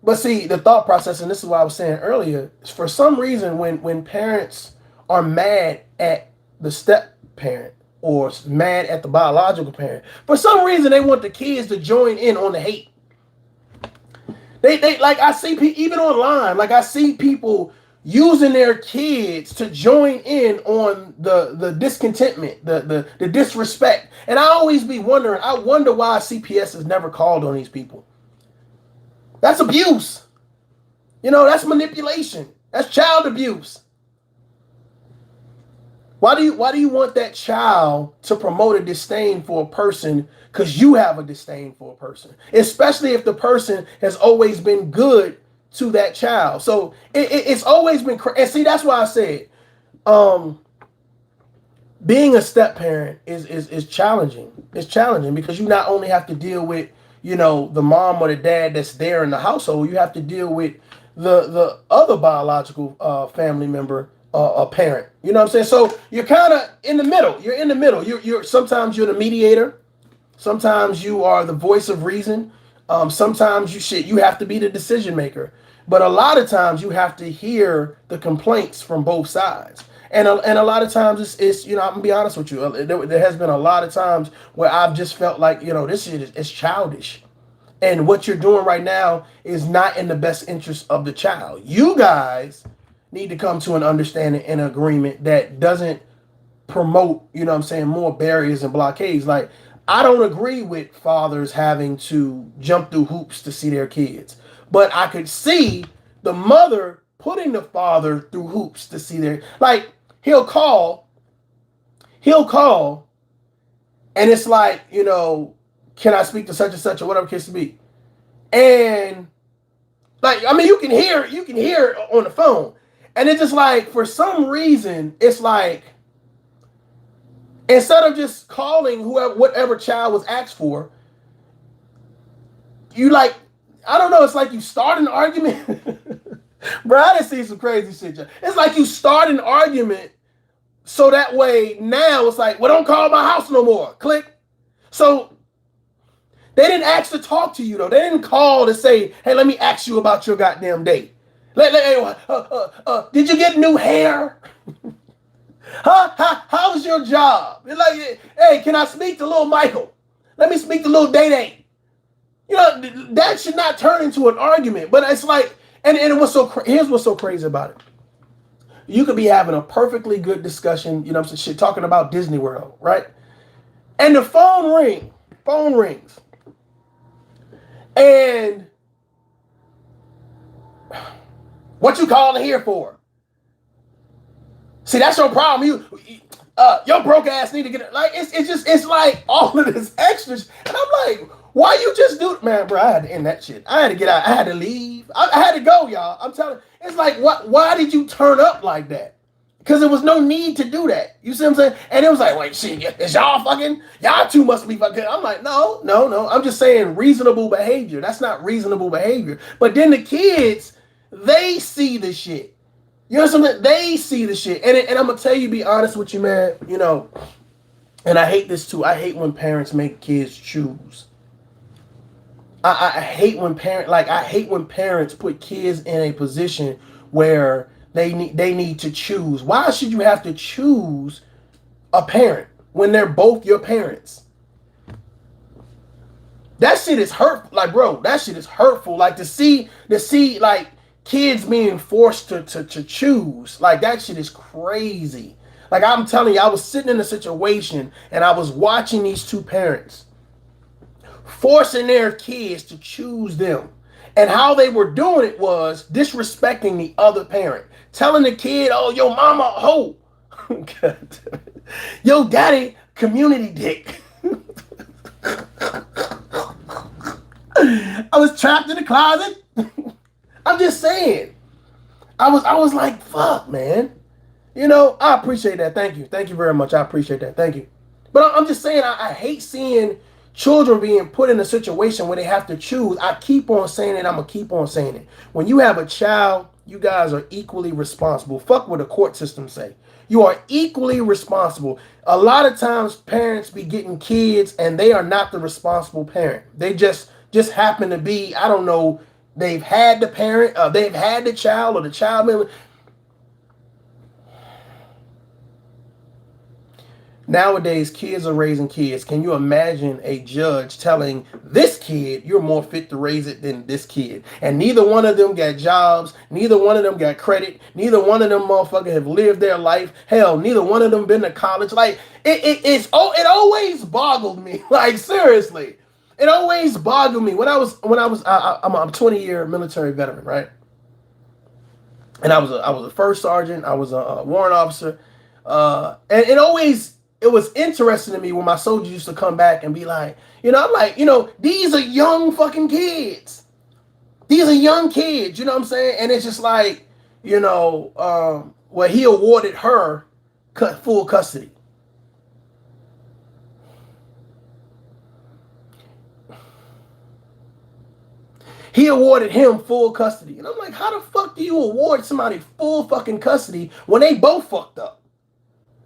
But see, the thought process, and this is what I was saying earlier, is for some reason when parents are mad at the step parent or mad at the biological parent, for some reason they want the kids to join in on the hate. They like, I see even online, like I see people using their kids to join in on the discontentment, the disrespect. And I always be wondering, I wonder why CPS is never called on these people. That's abuse. You know, that's manipulation. That's child abuse. Why do you want that child to promote a disdain for a person because you have a disdain for a person, especially if the person has always been good to that child? So it's always been, and see, that's why I said, being a step parent is challenging. It's challenging because you not only have to deal with, you know, the mom or the dad that's there in the household, you have to deal with the other biological family member, a parent. You know what I'm saying? So you're kind of in the middle. You're in the middle. You're sometimes you're the mediator. Sometimes you are the voice of reason. Sometimes you have to be the decision maker. But a lot of times you have to hear the complaints from both sides. And a lot of times it's you know, I'm gonna be honest with you. There has been a lot of times where I've just felt like, you know, this shit is childish. And what you're doing right now is not in the best interest of the child. You guys need to come to an understanding and agreement that doesn't promote, you know what I'm saying, more barriers and blockades. Like, I don't agree with fathers having to jump through hoops to see their kids. But I could see the mother putting the father through hoops to see their, like, he'll call, and it's like, you know, can I speak to such and such or whatever case to be? And like, I mean, you can hear it on the phone. And it's just like, for some reason, it's like, instead of just calling whatever child was asked for, you like, I don't know, it's like you start an argument. Bro, I done seen some crazy shit. It's like you start an argument so that way now it's like, well, don't call my house no more. Click. So they didn't ask to talk to you, though. They didn't call to say, hey, let me ask you about your goddamn date. Did you get new hair? How's your job? It's like, hey, can I speak to little Michael? Let me speak to little Day. You know, that should not turn into an argument. But it's like, and it was here's what's so crazy about it. You could be having a perfectly good discussion, you know what I'm saying, shit, talking about Disney World, right? And the phone rings. And what you calling here for? See, that's your problem. Your broke ass need to get it. Like, it's like all of this extra. And I'm like, why you just do it? Man, bro, I had to end that shit. I had to get out. I had to leave. I had to go, y'all. I'm telling you. It's like, why did you turn up like that? Because there was no need to do that. You see what I'm saying? And it was like, wait, shit, is y'all fucking? Y'all two must be fucking. I'm like, no. I'm just saying reasonable behavior. That's not reasonable behavior. But then the kids, they see the shit. You know something? They see the shit. And I'm going to tell you, be honest with you, man. You know, and I hate this too. I hate when parents make kids choose. I hate when parents put kids in a position where they need to choose. Why should you have to choose a parent when they're both your parents? That shit is hurtful. Like, bro, that shit is hurtful. Like, to see like kids being forced to choose. Like, that shit is crazy. Like, I'm telling you, I was sitting in a situation and I was watching these two parents forcing their kids to choose them. And how they were doing it was disrespecting the other parent. Telling the kid, oh, your mama a hoe. Yo, daddy, community dick. I was trapped in the closet. I'm just saying. I was like, fuck, man. You know, I appreciate that. Thank you. Thank you very much. I appreciate that. Thank you. But I'm just saying, I hate seeing children being put in a situation where they have to choose. I keep on saying it. I'm going to keep on saying it. When you have a child, you guys are equally responsible. Fuck what the court system say. You are equally responsible. A lot of times parents be getting kids and they are not the responsible parent. They just happen to be, I don't know, they've had the parent, they've had the child or the child member. Nowadays, kids are raising kids. Can you imagine a judge telling this kid you're more fit to raise it than this kid? And neither one of them got jobs. Neither one of them got credit. Neither one of them motherfuckers have lived their life. Hell, neither one of them been to college. Like it always boggled me. Like seriously, it always boggled me I'm a 20-year military veteran, right? And I was a first sergeant. I was a warrant officer. And it was interesting to me when my soldiers used to come back and be like, I'm like, these are young fucking kids. These are young kids, you know what I'm saying? And it's just like, he awarded her full custody. He awarded him full custody. And I'm like, how the fuck do you award somebody full fucking custody when they both fucked up?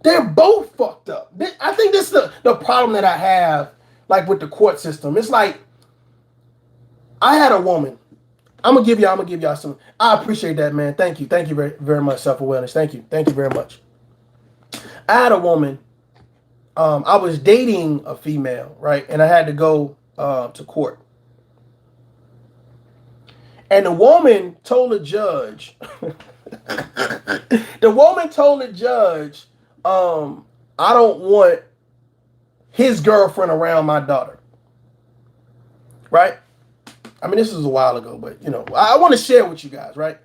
They're both fucked up. I think this is the problem that I have, like with the court system. It's like, I had a woman. I'm gonna give y'all some. I appreciate that, man. Thank you very, very much. Self-awareness. Thank you very much. I had a woman. I was dating a female, right, and I had to go to court. And the woman told the judge. I don't want his girlfriend around my daughter. Right? I mean, this was a while ago, but I want to share with you guys, right?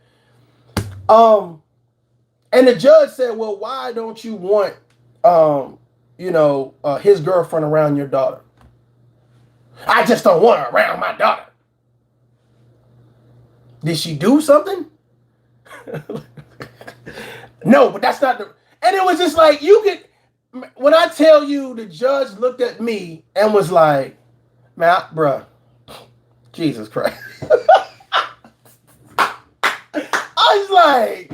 And the judge said, well, why don't you want his girlfriend around your daughter? I just don't want her around my daughter. Did she do something? No, but that's not the. And it was just like, when I tell you the judge looked at me and was like, man, bruh, Jesus Christ. I was like,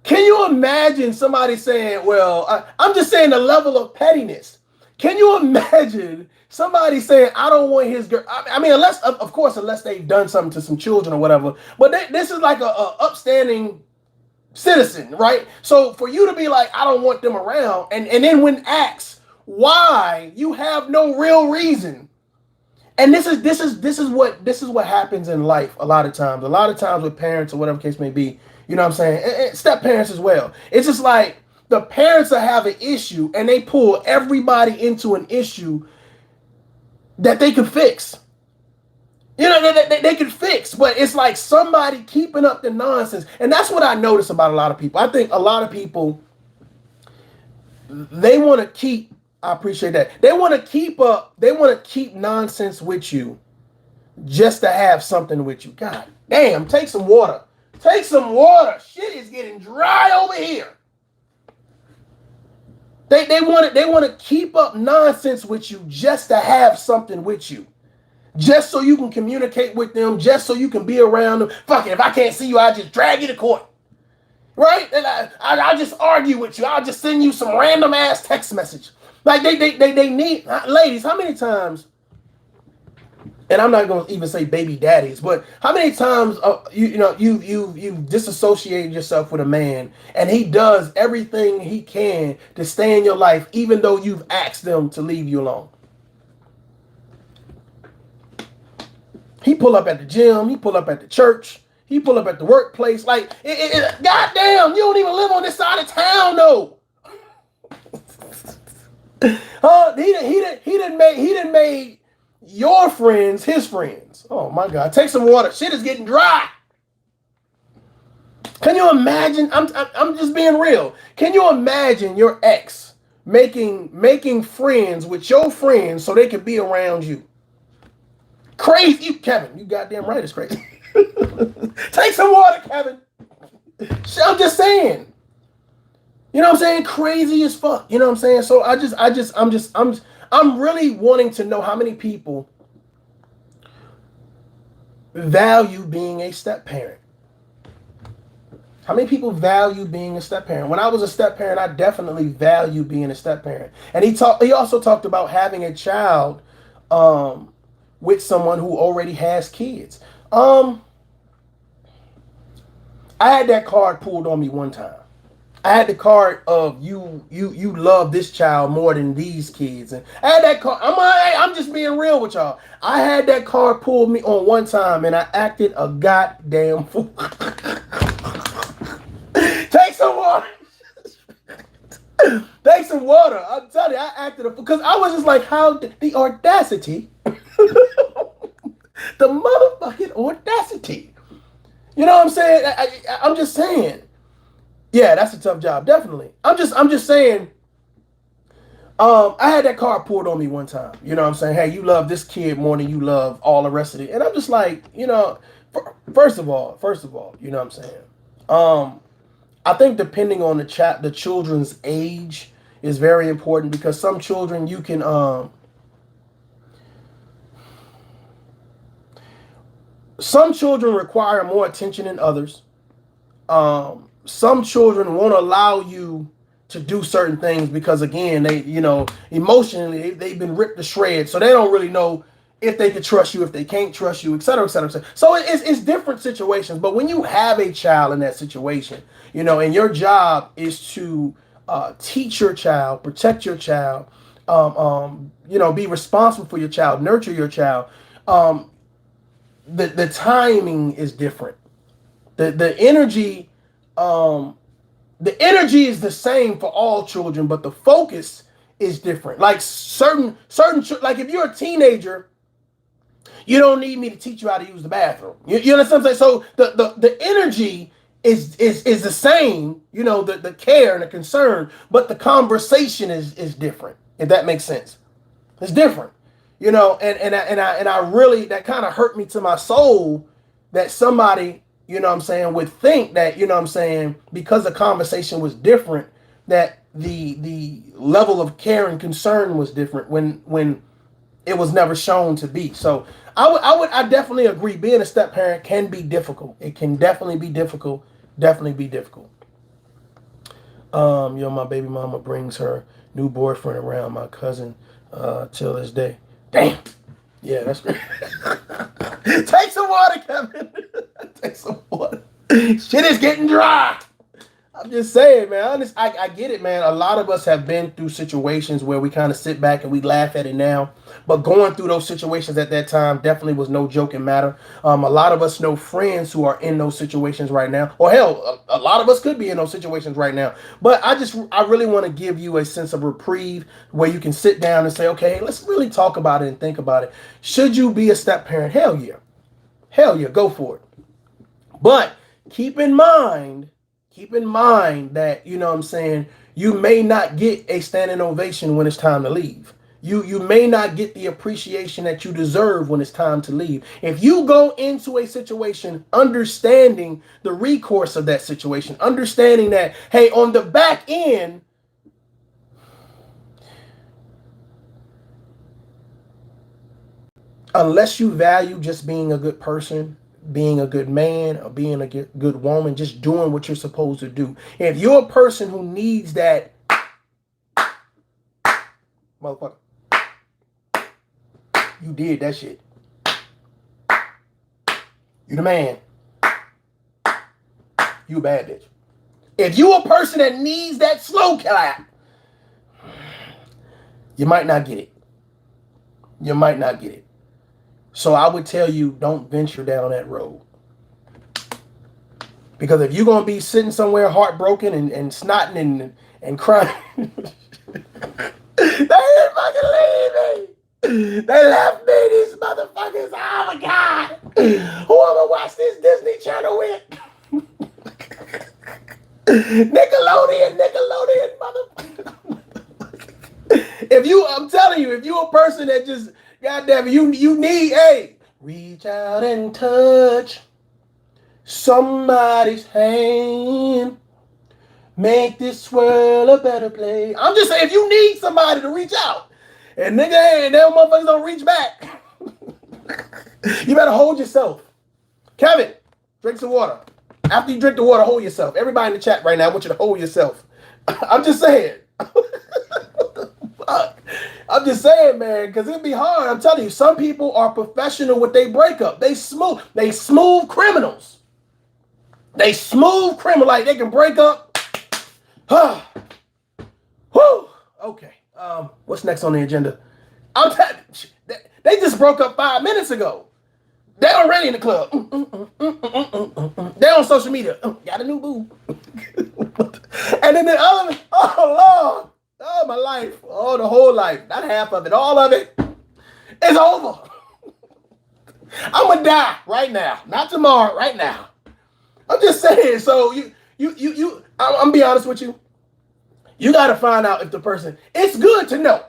can you imagine somebody saying, well, I'm just saying the level of pettiness. Can you imagine somebody saying, I don't want his girl? I mean, unless they've done something to some children or whatever. But this is like a upstanding citizen, right? So for you to be like, I don't want them around, and then when asked why, you have no real reason. And this is what happens in life a lot of times. A lot of times with parents or whatever case may be, you know what I'm saying? And step parents as well. It's just like the parents will have an issue and they pull everybody into an issue that they could fix. They could fix, but it's like somebody keeping up the nonsense. And that's what I notice about a lot of people. I think a lot of people, they want to keep, I appreciate that. They want to keep nonsense with you just to have something with you. God damn, take some water. Take some water. Shit is getting dry over here. They want to keep up nonsense with you just to have something with you. Just so you can communicate with them, just so you can be around them. Fuck it, if I can't see you, I'll just drag you to court. Right? And I'll just argue with you. I'll just send you some random ass text message. Like they need, ladies, how many times, and I'm not going to even say baby daddies, but how many times you disassociated yourself with a man and he does everything he can to stay in your life even though you've asked them to leave you alone? He pull up at the gym. He pull up at the church. He pull up at the workplace. Like, goddamn, you don't even live on this side of town, though. He done made your friends his friends. Oh my God! Take some water. Shit is getting dry. Can you imagine? I'm just being real. Can you imagine your ex making friends with your friends so they could be around you? Crazy, Kevin. You goddamn right, it's crazy. Take some water, Kevin. I'm just saying. You know what I'm saying? Crazy as fuck. You know what I'm saying? So I'm really wanting to know how many people value being a step parent. How many people value being a step parent? When I was a step parent, I definitely value being a step parent. And he also talked about having a child with someone who already has kids. I had that card pulled on me one time. I had the card of you love this child more than these kids, and I had that card. I'm just being real with y'all. I had that card pulled me on one time, and I acted a goddamn fool. Take some water. Take some water. I'm telling you, I acted a fool because I was just like, how the audacity, the motherfucking audacity. You know what I'm saying? I'm just saying. Yeah, that's a tough job, definitely. I'm just saying. I had that card pulled on me one time. You know what I'm saying? Hey, you love this kid more than you love all the rest of it, and I'm just like, you know, first of all, you know what I'm saying? I think depending on the children's age is very important because some children you can some children require more attention than others. Some children won't allow you to do certain things because again, they, you know, emotionally they've been ripped to shreds, so they don't really know if they can trust you, if they can't trust you, et cetera, et cetera, et cetera. So it's different situations. But when you have a child in that situation, you know, and your job is to teach your child, protect your child, you know, be responsible for your child, nurture your child. The timing is different. The energy the energy is the same for all children, but the focus is different. Like certain like if you're a teenager, you don't need me to teach you how to use the bathroom. You understand what I'm saying? So the energy is the same, you know, the care and the concern, but the conversation is different. If that makes sense, it's different, you know. And I really, that kind of hurt me to my soul that somebody, you know what I'm saying, would think that, you know what I'm saying, because the conversation was different, that the level of care and concern was different when it was never shown to be. So I definitely agree. Being a step parent can be difficult. It can definitely be difficult. Definitely be difficult. My baby mama brings her new boyfriend around my cousin till this day. Damn. Yeah, that's great. Take some water, Kevin. Take some water. Shit is getting dry. I'm just saying, man. I get it, man. A lot of us have been through situations where we kind of sit back and we laugh at it now. But going through those situations at that time definitely was no joking matter. A lot of us know friends who are in those situations right now. Or hell, a lot of us could be in those situations right now. But I really want to give you a sense of reprieve where you can sit down and say, okay, let's really talk about it and think about it. Should you be a step parent? Hell yeah. Hell yeah, go for it. But keep in mind that, you know what I'm saying, you may not get a standing ovation when it's time to leave. You may not get the appreciation that you deserve when it's time to leave. If you go into a situation understanding the recourse of that situation, understanding that, hey, on the back end, unless you value just being a good person, being a good man, or being a good woman, just doing what you're supposed to do. If you're a person who needs that, motherfucker, you did that shit. You the man. You a bad bitch. If you a person that needs that slow clap, you might not get it. You might not get it. So I would tell you, don't venture down that road. Because if you're going to be sitting somewhere heartbroken and snotting and crying, they didn't fucking leave me. They left me, these motherfuckers. Oh my God. Who am I watch this Disney Channel with? Nickelodeon, motherfucker. I'm telling you, if you a person that just, goddamn, you need, hey, reach out and touch somebody's hand. Make this world a better place. I'm just saying, if you need somebody to reach out, and nigga, hey, them motherfuckers don't reach back, you better hold yourself. Kevin, drink some water. After you drink the water, hold yourself. Everybody in the chat right now, I want you to hold yourself. I'm just saying. I'm just saying, man, because it'd be hard. I'm telling you, some people are professional with their breakup. They smooth criminals. They smooth criminal. Like, they can break up, Whew. Okay. What's next on the agenda? They just broke up 5 minutes ago. They're already in the club. They're on social media. Got a new boo. And then the other, oh Lord, oh my life, oh the whole life, not half of it, all of it is over. I'm gonna die right now, not tomorrow, right now. I'm just saying. So I'm gonna be honest with you. You got to find out if the person. It's good to know.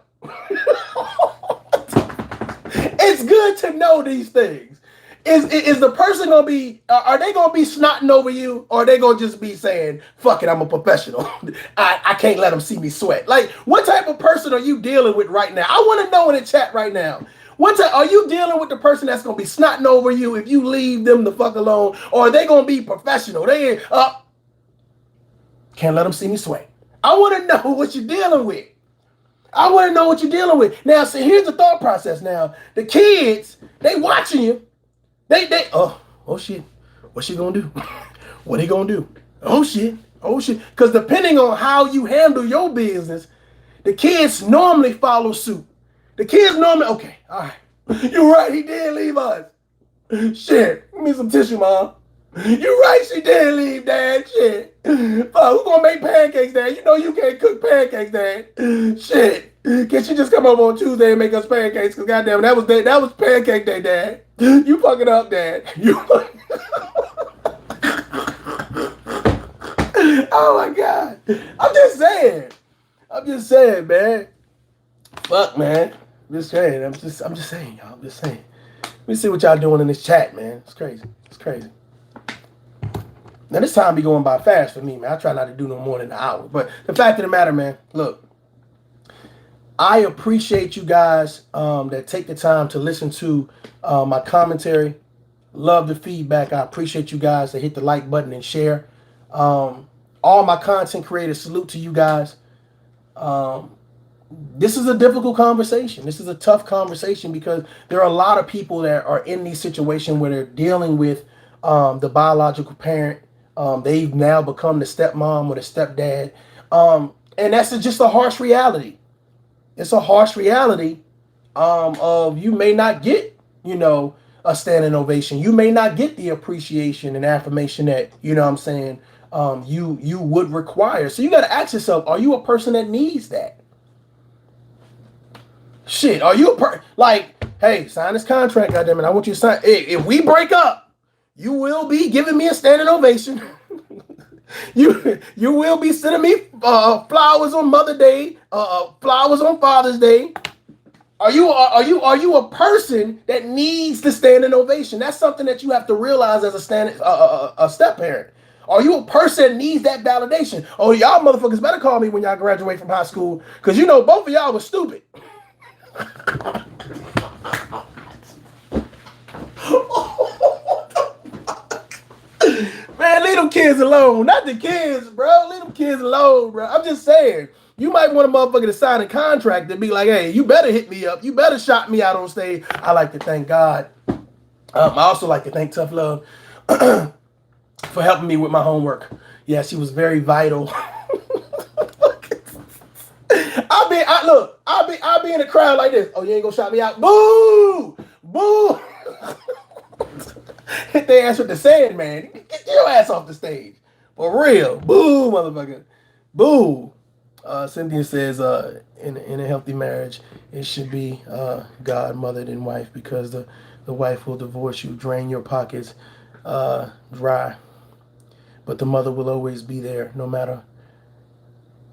It's good to know these things. Is the person gonna be? Are they gonna be snotting over you, or are they gonna just be saying, "Fuck it, I'm a professional. I can't let them see me sweat." Like, what type of person are you dealing with right now? I want to know in the chat right now. What type, are you dealing with the person that's gonna be snotting over you if you leave them the fuck alone, or are they gonna be professional? They can't let them see me sweat. I want to know what you're dealing with. I want to know what you're dealing with. Now, see, here's the thought process. Now, the kids, they watching you. They oh shit. What's she gonna do? What he gonna do? Oh shit. Because depending on how you handle your business, the kids normally follow suit. The kids normally, okay, all right. You're right, he did leave us. Shit, give me some tissue, Mom. You're right, she did leave, Dad. Shit. Who's gonna make pancakes, Dad? You know you can't cook pancakes, Dad. Shit. Can she just come over on Tuesday and make us pancakes? Because goddamn, that was pancake day, Dad. You fucking up, Dad. Oh my God. I'm just saying, man. Fuck, man. I'm just saying, y'all. I'm just saying. Let me see what y'all doing in this chat, man. It's crazy. Now, this time be going by fast for me, man. I try not to do no more than an hour. But the fact of the matter, man, look, I appreciate you guys that take the time to listen to my commentary. Love the feedback. I appreciate you guys that hit the like button and share. All my content creators, salute to you guys. This is a difficult conversation. This is a tough conversation because there are a lot of people that are in these situations where they're dealing with the biological parent. They've now become the stepmom or the stepdad. And that's just a harsh reality. It's a harsh reality of you may not get, a standing ovation. You may not get the appreciation and affirmation that, what I'm saying, you would require. So you got to ask yourself, are you a person that needs that? Shit, are you hey, sign this contract, goddammit. I want you to sign. Hey, if we break up, you will be giving me a standing ovation. You will be sending me flowers on Mother's Day, flowers on Father's Day. Are you a person that needs the standing ovation? That's something that you have to realize as a step parent. Are you a person that needs that validation? Oh, y'all motherfuckers better call me when y'all graduate from high school, because both of y'all was stupid. Man, leave them kids alone. Not the kids, bro. Leave them kids alone, bro. I'm just saying. You might want a motherfucker to sign a contract and be like, hey, you better hit me up. You better shout me out on stage. I like to thank God. I also like to thank Tough Love for helping me with my homework. Yeah, she was very vital. I'll be in the crowd like this. Oh, you ain't gonna shout me out? Boo! Boo! Hit their ass with the sand, man. Get your ass off the stage. For real. Boo, motherfucker. Boo. Cynthia says, in a healthy marriage, it should be God, mother, and wife, because the wife will divorce you, drain your pockets dry. But the mother will always be there, no matter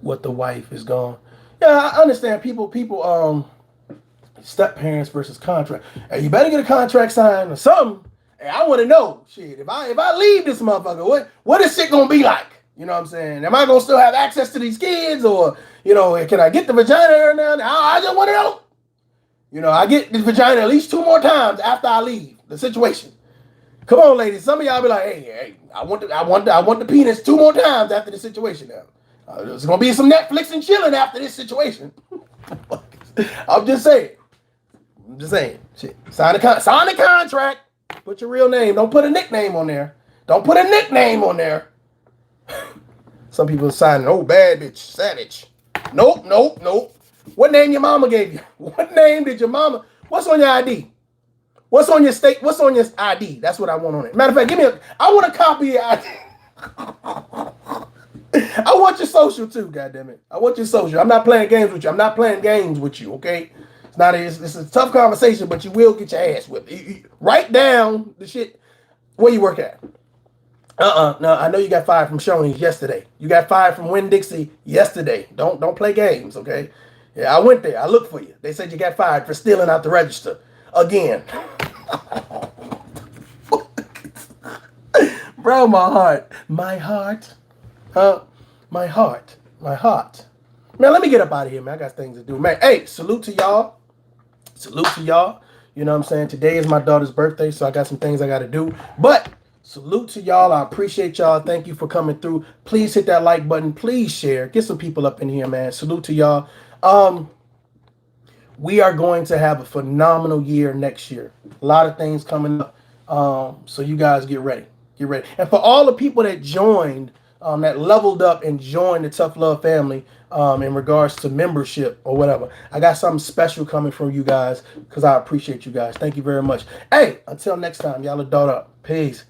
what the wife is gone. Yeah, I understand people, step parents versus contract. Hey, you better get a contract signed or something. Hey, I want to know, shit, if I leave this motherfucker, what is shit gonna be like? You know what I'm saying? Am I gonna still have access to these kids, or can I get the vagina every now and then? I just want to know. I get the vagina at least 2 more times after I leave the situation. Come on, ladies. Some of y'all be like, hey, I want the penis 2 more times after the situation now. There's gonna be some Netflix and chilling after this situation. I'm just saying. Shit. Sign the contract. Put your real name. Don't put a nickname on there. Some people are signing, oh, bad bitch, savage. Nope, nope, nope. What name your mama gave you? What name did your mama? What's on your ID? What's on your state? What's on your ID? That's what I want on it. Matter of fact, I want a copy of your ID. I want your social too, goddammit. I want your social. I'm not playing games with you. I'm not playing games with you, okay? It's a tough conversation, but you will get your ass whipped. Write down the shit. Where you work at? No, I know you got fired from Shoney's yesterday. You got fired from Winn-Dixie yesterday. Don't play games, okay? Yeah, I went there. I looked for you. They said you got fired for stealing out the register again. Bro, my heart. My heart. Man, let me get up out of here, man. I got things to do, man. Hey, salute to y'all. You know what I'm saying? Today is my daughter's birthday, so I got some things I got to do. But salute to y'all. I appreciate y'all. Thank you for coming through. Please hit that like button. Please share. Get some people up in here, man. Salute to y'all. We are going to have a phenomenal year next year. A lot of things coming up. So you guys get ready. And for all the people that joined, that leveled up and joined the Tough Love family in regards to membership or whatever, I got something special coming from you guys because I appreciate you guys. Thank you very much. Hey, until next time, y'all adult up. Peace.